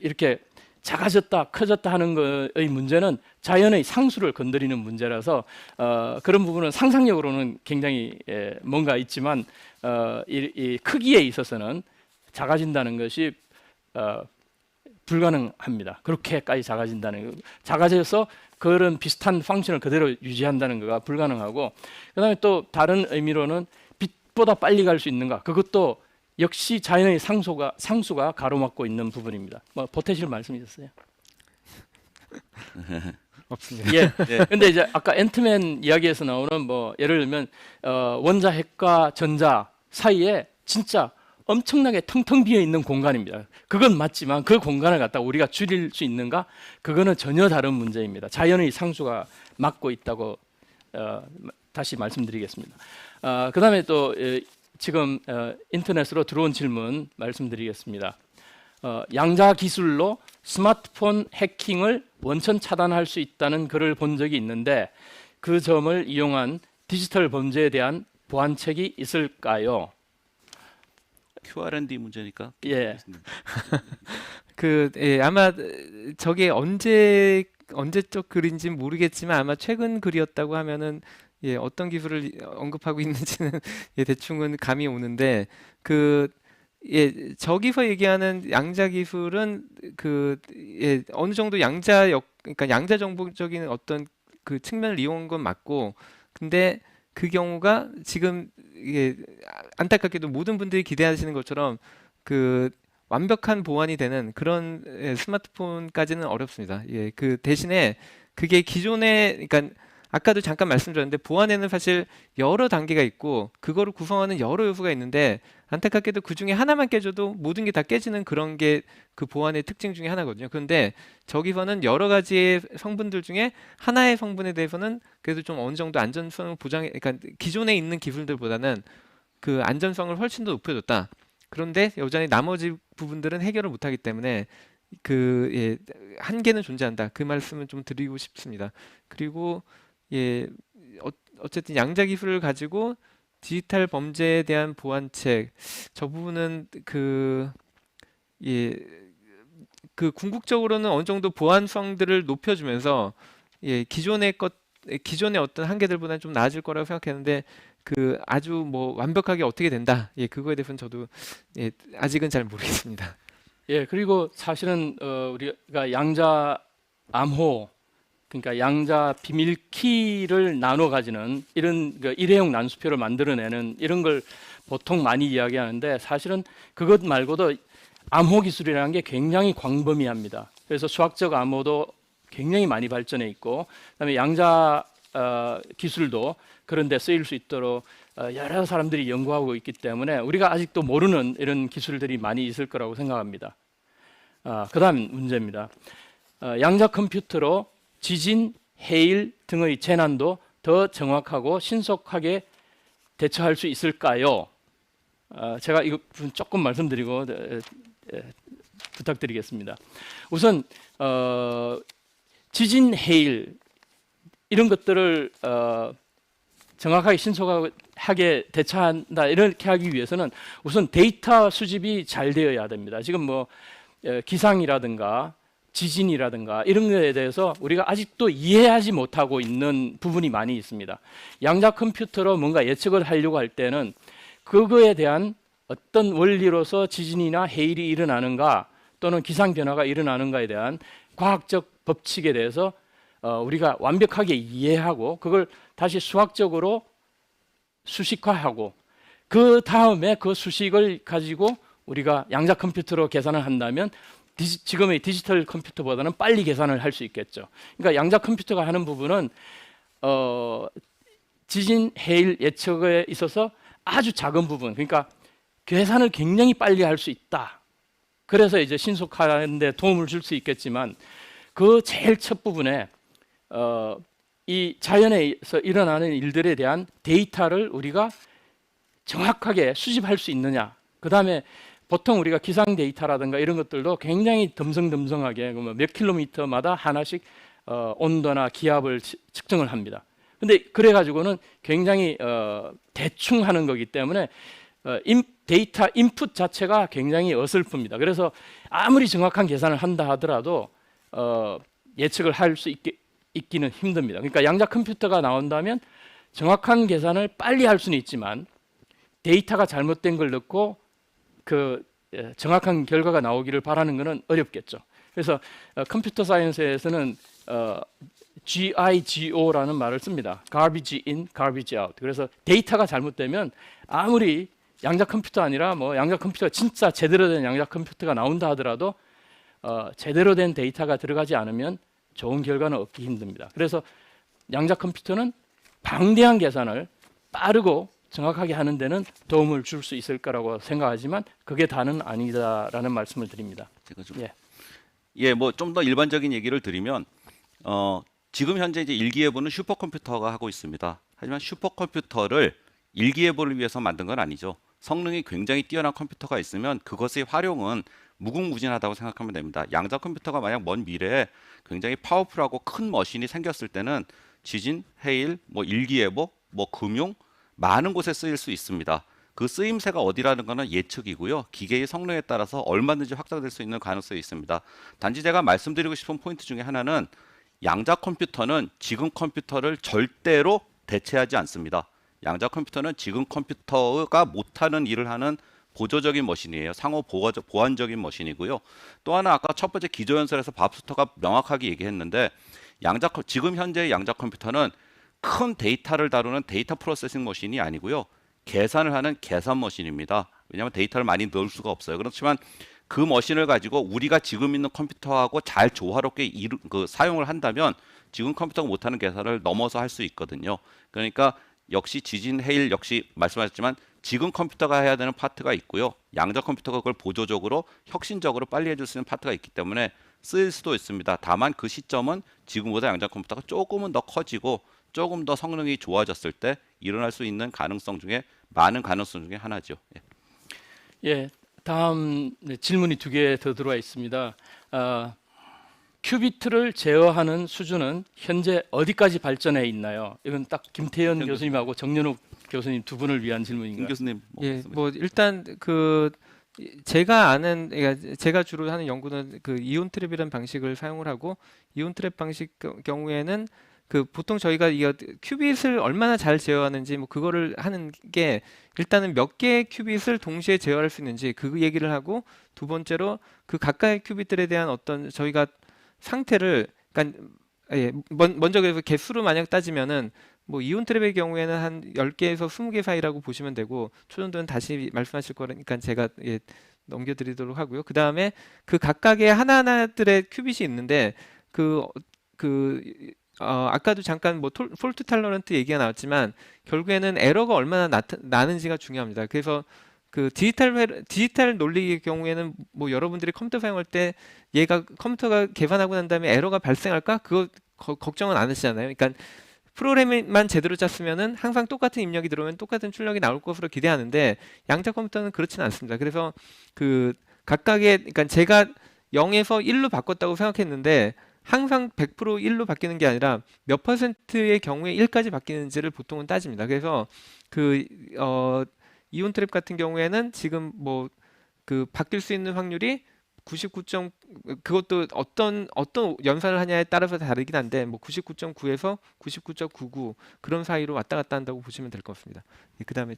이렇게 작아졌다, 커졌다 하는 것의 문제는 자연의 상수를 건드리는 문제라서 그런 부분은 상상력으로는 굉장히 뭔가 있지만 이 크기에 있어서는 작아진다는 것이 불가능합니다. 그렇게까지 작아진다는 거. 작아져서 그런 비슷한 펑션을 그대로 유지한다는 거가 불가능하고 그다음에 또 다른 의미로는 빛보다 빨리 갈 수 있는가 그것도 역시 자연의 상수가 가로막고 있는 부분입니다. 뭐 보태실 말씀이셨어요? 없습니다. 예. 근데 이제 아까 앤트맨 이야기에서 나오는 뭐 예를 들면 원자, 핵과 전자 사이에 진짜 엄청나게 텅텅 비어 있는 공간입니다. 그건 맞지만 그 공간을 갖다 우리가 줄일 수 있는가? 그거는 전혀 다른 문제입니다. 자연의 상수가 막고 있다고 다시 말씀드리겠습니다. 그다음에 또 지금 인터넷으로 들어온 질문 말씀드리겠습니다. 양자 기술로 스마트폰 해킹을 원천 차단할 수 있다는 글을 본 적이 있는데 그 점을 이용한 디지털 범죄에 대한 보완책이 있을까요? QRND 문제니까. 예. 아마 저게 언제적 글인지 모르겠지만 아마 최근 글이었다고 하면은 어떤 기술을 언급하고 있는지는 대충은 감이 오는데 저기서 얘기하는 양자 기술은 어느 정도 그러니까 양자 정보적인 어떤 그 측면을 이용한 건 맞고 근데 그 경우가 지금 안타깝게도 모든 분들이 기대하시는 것처럼 그 완벽한 보완이 되는 그런 스마트폰까지는 어렵습니다. 그 대신에 그게 그러니까 아까도 잠깐 말씀드렸는데 보안에는 사실 여러 단계가 있고 그거를 구성하는 여러 요소가 있는데 안타깝게도 그 중에 하나만 깨져도 모든 게 다 깨지는 그런 게 그 보안의 특징 중에 하나거든요. 그런데 저기서는 여러 가지의 성분들 중에 하나의 성분에 대해서는 그래도 좀 어느 정도 안전성을 그러니까 기존에 있는 기술들보다는 그 안전성을 훨씬 더 높여줬다. 그런데 여전히 나머지 부분들은 해결을 못하기 때문에 한계는 존재한다. 그 말씀은 좀 드리고 싶습니다. 그리고 어쨌든 양자 기술을 가지고 디지털 범죄에 대한 보완책 저 부분은 그 궁극적으로는 어느 정도 보안성들을 높여주면서 기존의 어떤 한계들보다는 좀 나아질 거라고 생각했는데 아주 뭐 완벽하게 어떻게 된다 그거에 대해서는 저도 아직은 잘 모르겠습니다. 예, 그리고 사실은 우리가 양자 암호 그러니까 양자 비밀 키를 나눠 가지는 이런 일회용 난수표를 만들어내는 이런 걸 보통 많이 이야기하는데 사실은 그것 말고도 암호 기술이라는 게 굉장히 광범위합니다. 그래서 수학적 암호도 굉장히 많이 발전해 있고 그다음에 양자 기술도 그런 데 쓰일 수 있도록 여러 사람들이 연구하고 있기 때문에 우리가 아직도 모르는 이런 기술들이 많이 있을 거라고 생각합니다. 그다음 문제입니다. 양자 컴퓨터로 지진, 해일 등의 재난도 더 정확하고 신속하게 대처할 수 있을까요? 제가 이거 조금 말씀드리고 부탁드리겠습니다. 우선 지진, 해일 이런 것들을 정확하게 신속하게 대처한다 이렇게 하기 위해서는 우선 데이터 수집이 잘 되어야 됩니다. 지금 뭐 기상이라든가 지진이라든가 이런 것에 대해서 우리가 아직도 이해하지 못하고 있는 부분이 많이 있습니다. 양자 컴퓨터로 뭔가 예측을 하려고 할 때는 그거에 대한 어떤 원리로서 지진이나 해일이 일어나는가 또는 기상 변화가 일어나는가에 대한 과학적 법칙에 대해서 우리가 완벽하게 이해하고 그걸 다시 수학적으로 수식화하고 그 다음에 그 수식을 가지고 우리가 양자 컴퓨터로 계산을 한다면 지금의 디지털 컴퓨터보다는 빨리 계산을 할 수 있겠죠. 그러니까 양자 컴퓨터가 하는 부분은 지진, 해일 예측에 있어서 아주 작은 부분, 그러니까 계산을 굉장히 빨리 할 수 있다. 그래서 이제 신속하는 데 도움을 줄 수 있겠지만 그 제일 첫 부분에 이 자연에서 일어나는 일들에 대한 데이터를 우리가 정확하게 수집할 수 있느냐. 그 다음에 보통 우리가 기상 데이터라든가 이런 것들도 굉장히 듬성듬성하게 몇 킬로미터마다 하나씩 온도나 기압을 측정을 합니다. 근데 그래 가지고는 굉장히 대충 하는 거기 때문에 데이터 인풋 자체가 굉장히 어설픕니다. 그래서 아무리 정확한 계산을 한다 하더라도 예측을 할 수 있기는 힘듭니다. 그러니까 양자 컴퓨터가 나온다면 정확한 계산을 빨리 할 수는 있지만 데이터가 잘못된 걸 넣고 그 정확한 결과가 나오기를 바라는 것은 어렵겠죠. 그래서 컴퓨터 사이언스에서는 GIGO라는 말을 씁니다. Garbage in, garbage out. 그래서 데이터가 잘못되면 아무리 양자 컴퓨터 아니라 뭐 양자 컴퓨터가 진짜 제대로 된 양자 컴퓨터가 나온다 하더라도 제대로 된 데이터가 들어가지 않으면 좋은 결과는 얻기 힘듭니다. 그래서 양자 컴퓨터는 방대한 계산을 빠르고 정확하게 하는 데는 도움을 줄 수 있을 거라고 생각하지만 그게 다는 아니다라는 말씀을 드립니다. 제가 좀 예. 뭐 좀 더 일반적인 얘기를 드리면 지금 현재 이제 일기예보는 슈퍼컴퓨터가 하고 있습니다. 하지만 슈퍼컴퓨터를 일기예보를 위해서 만든 건 아니죠. 성능이 굉장히 뛰어난 컴퓨터가 있으면 그것의 활용은 무궁무진하다고 생각하면 됩니다. 양자 컴퓨터가 만약 먼 미래에 굉장히 파워풀하고 큰 머신이 생겼을 때는 지진, 해일, 뭐 일기예보, 뭐 금융 많은 곳에 쓰일 수 있습니다. 그 쓰임새가 어디라는 것은 예측이고요. 기계의 성능에 따라서 얼마든지 확장될 수 있는 가능성이 있습니다. 단지 제가 말씀드리고 싶은 포인트 중에 하나는 양자 컴퓨터는 지금 컴퓨터를 절대로 대체하지 않습니다. 양자 컴퓨터는 지금 컴퓨터가 못하는 일을 하는 보조적인 머신이에요. 상호 보완적인 머신이고요. 또 하나 아까 첫 번째 기조연설에서 밥수터가 명확하게 얘기했는데 지금 현재의 양자 컴퓨터는 큰 데이터를 다루는 데이터 프로세싱 머신이 아니고요. 계산을 하는 계산 머신입니다. 왜냐하면 데이터를 많이 넣을 수가 없어요. 그렇지만 그 머신을 가지고 우리가 지금 있는 컴퓨터하고 잘 조화롭게 사용을 한다면 지금 컴퓨터가 못하는 계산을 넘어서 할 수 있거든요. 그러니까 역시 지진, 해일 역시 말씀하셨지만 지금 컴퓨터가 해야 되는 파트가 있고요. 양자 컴퓨터가 그걸 보조적으로 혁신적으로 빨리 해줄 수 있는 파트가 있기 때문에 쓰일 수도 있습니다. 다만 그 시점은 지금보다 양자 컴퓨터가 조금은 더 커지고 조금 더 성능이 좋아졌을 때 일어날 수 있는 가능성 중에 많은 가능성 중에 하나죠. 예, 다음 질문이 2개 더 들어와 있습니다. 큐비트를 제어하는 수준은 현재 어디까지 발전해 있나요? 이건 딱 김태현 교수님하고 정연욱 교수님 두 분을 위한 질문인가요? 김 교수님. 예, 뭐 일단 그 제가 아는, 그러니까 제가 주로 하는 연구는 그 이온 트랩이라는 방식을 사용을 하고, 이온 트랩 방식 경우에는 그 보통 저희가 이 큐빗을 얼마나 잘 제어하는지 뭐 그거를 하는 게, 일단은 몇 개의 큐빗을 동시에 제어할 수 있는지 그 얘기를 하고, 두 번째로 그 각각의 큐빗들에 대한 어떤 저희가 상태를, 그러니까 먼저 그래서 개수로 만약 따지면은 뭐 이온 트랩의 경우에는 한 10개에서 20개 사이라고 보시면 되고, 초전도는 다시 말씀하실 거니까 제가 넘겨드리도록 하고요. 그 다음에 그 각각의 하나하나들의 큐빗이 있는데 아까도 잠깐 뭐 폴트 탈러런트 얘기가 나왔지만 결국에는 에러가 얼마나 나는지가 중요합니다. 그래서 그 디지털 논리의 경우에는 뭐 여러분들이 컴퓨터 사용할 때 얘가 컴퓨터가 개판하고 난 다음에 에러가 발생할까? 그거 걱정은 안 하시잖아요. 그러니까 프로그램만 제대로 짰으면은 항상 똑같은 입력이 들어오면 똑같은 출력이 나올 것으로 기대하는데, 양자 컴퓨터는 그렇지는 않습니다. 그래서 그 각각의, 그러니까 제가 0에서 1로 바꿨다고 생각했는데 항상 100% 1로 바뀌는 게 아니라 몇 %의 경우에 1까지 바뀌는지를 보통은 따집니다. 그래서 이온 트랩 같은 경우에는 지금 뭐 그 바뀔 수 있는 확률이 99. 그것도 어떤 연산을 하냐에 따라서 다르긴 한데 뭐 99.9에서 99.99 그런 사이로 왔다 갔다 한다고 보시면 될 것 같습니다. 그다음에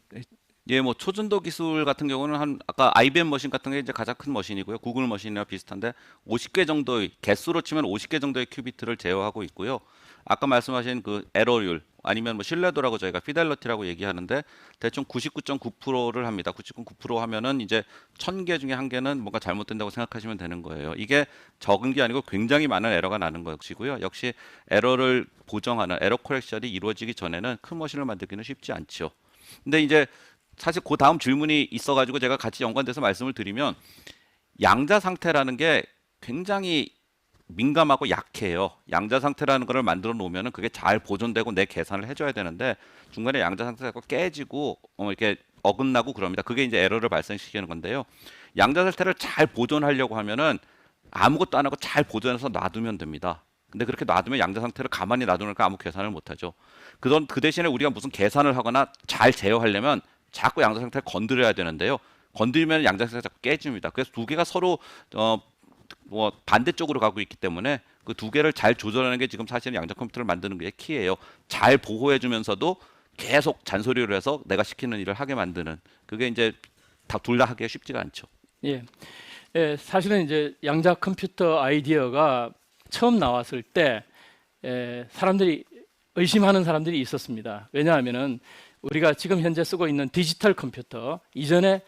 뭐 초전도 기술 같은 경우는 아까 IBM 머신 같은 게 이제 가장 큰 머신이고요. 구글 머신이랑 비슷한데 50개 정도의, 개수로 치면 50개 정도의 큐비트를 제어하고 있고요. 아까 말씀하신 그 에러율 아니면 뭐 신뢰도라고 저희가 피델러티라고 얘기하는데 대충 99.9%를 합니다. 99.9% 하면은 이제 1000개 중에 한 개는 뭔가 잘못된다고 생각하시면 되는 거예요. 이게 적은 게 아니고 굉장히 많은 에러가 나는 것이고요. 역시 에러를 보정하는 에러 코렉션이 이루어지기 전에는 큰 머신을 만들기는 쉽지 않죠. 근데 이제 사실 그 다음 질문이 있어가지고 제가 같이 연관돼서 말씀을 드리면, 양자 상태라는 게 굉장히 민감하고 약해요. 양자 상태라는 거를 만들어 놓으면은 그게 잘 보존되고 내 계산을 해줘야 되는데 중간에 양자 상태가 깨지고 이렇게 어긋나고 그럽니다. 그게 이제 에러를 발생시키는 건데요. 양자 상태를 잘 보존하려고 하면은 아무것도 안 하고 잘 보존해서 놔두면 됩니다. 근데 그렇게 놔두면 양자 상태를 가만히 놔두니까 아무 계산을 못하죠. 그 대신에 우리가 무슨 계산을 하거나 잘 제어하려면 자꾸 양자 상태를 건드려야 되는데요. 건드리면 양자 상태가 자꾸 깨집니다. 그래서 두 개가 서로 뭐 반대쪽으로 가고 있기 때문에 그 두 개를 잘 조절하는 게 지금 사실은 양자 컴퓨터를 만드는 게 키예요. 잘 보호해주면서도 계속 잔소리를 해서 내가 시키는 일을 하게 만드는 그게 이제 둘 다 하기가 쉽지가 않죠. 예. 예, 사실은 이제 양자 컴퓨터 아이디어가 처음 나왔을 때 사람들이 의심하는 사람들이 있었습니다. 왜냐하면은 우리가 지금 현재 쓰고 있는 디지털 컴퓨터 이전에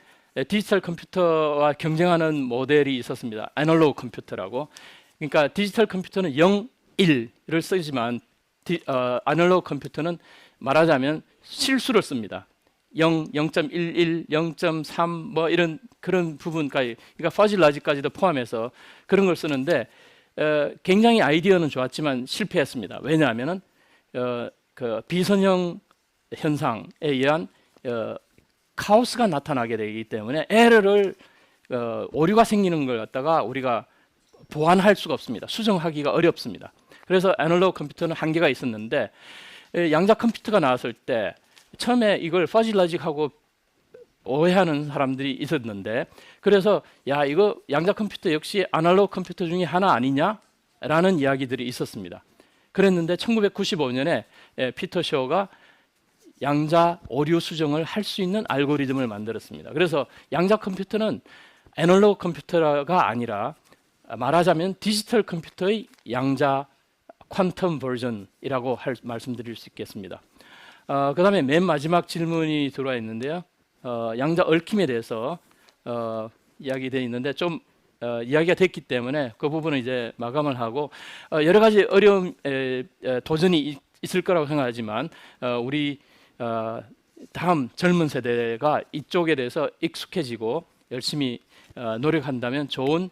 디지털 컴퓨터와 경쟁하는 모델이 있었습니다. 애널로그 컴퓨터라고. 그러니까 디지털 컴퓨터는 0, 1을 쓰지만 애널로그 컴퓨터는 말하자면 실수를 씁니다. 0, 0.11, 0.3 뭐 이런 그런 부분까지, 그러니까 퍼즐 라지까지도 포함해서 그런 걸 쓰는데 굉장히 아이디어는 좋았지만 실패했습니다. 왜냐하면은 그 비선형 현상에 의한 카오스가 나타나게 되기 때문에 에러를 오류가 생기는 걸 갖다가 우리가 보완할 수가 없습니다. 수정하기가 어렵습니다. 그래서 애널로그 컴퓨터는 한계가 있었는데 양자 컴퓨터가 나왔을 때 처음에 이걸 퍼즐 라직하고 오해하는 사람들이 있었는데 그래서 야 이거 양자 컴퓨터 역시 아날로그 컴퓨터 중에 하나 아니냐라는 이야기들이 있었습니다. 그랬는데 1995년에 피터 쇼가 양자 오류 수정을 할 수 있는 알고리즘을 만들었습니다. 그래서 양자 컴퓨터는 애널로그 컴퓨터가 아니라 말하자면 디지털 컴퓨터의 양자 퀀텀 버전이라고 말씀드릴 수 있겠습니다. 그다음에 맨 마지막 질문이 들어와 있는데요. 양자 얽힘에 대해서 이야기되어 있는데 좀 이야기가 됐기 때문에 그 부분은 이제 마감을 하고 여러 가지 어려움, 도전이 있을 거라고 생각하지만 우리 다음 젊은 세대가 이쪽에 대해서 익숙해지고 열심히 노력한다면 좋은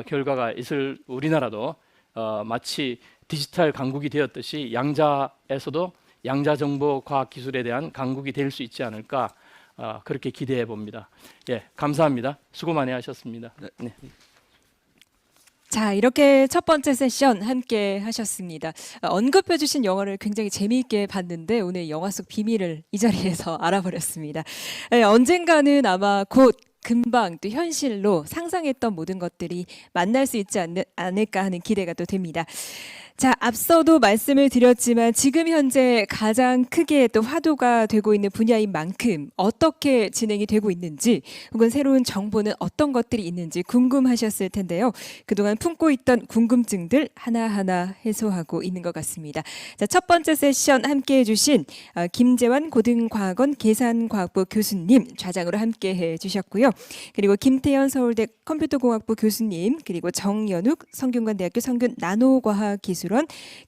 결과가 있을 우리나라도 마치 디지털 강국이 되었듯이 양자에서도 양자정보과학기술에 대한 강국이 될 수 있지 않을까 그렇게 기대해 봅니다. 예, 감사합니다. 수고 많이 하셨습니다. 네. 자, 이렇게 첫 번째 세션 함께 하셨습니다. 언급해 주신 영화를 굉장히 재미있게 봤는데 오늘 영화 속 비밀을 이 자리에서 알아버렸습니다. 언젠가는 아마 곧 금방 또 현실로 상상했던 모든 것들이 만날 수 있지 않을까 하는 기대가 또 됩니다. 자, 앞서도 말씀을 드렸지만 지금 현재 가장 크게 또 화두가 되고 있는 분야인 만큼 어떻게 진행이 되고 있는지 혹은 새로운 정보는 어떤 것들이 있는지 궁금하셨을 텐데요. 그동안 품고 있던 궁금증들 하나하나 해소하고 있는 것 같습니다. 자, 첫 번째 세션 함께해 주신 김재환 고등과학원 계산과학부 교수님 좌장으로 함께해 주셨고요. 그리고 김태현 서울대 컴퓨터공학부 교수님 그리고 정연욱 성균관대학교 성균 나노과학기술원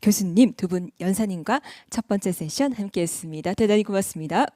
교수님 두 분 연사님과 첫 번째 세션 함께했습니다. 대단히 고맙습니다.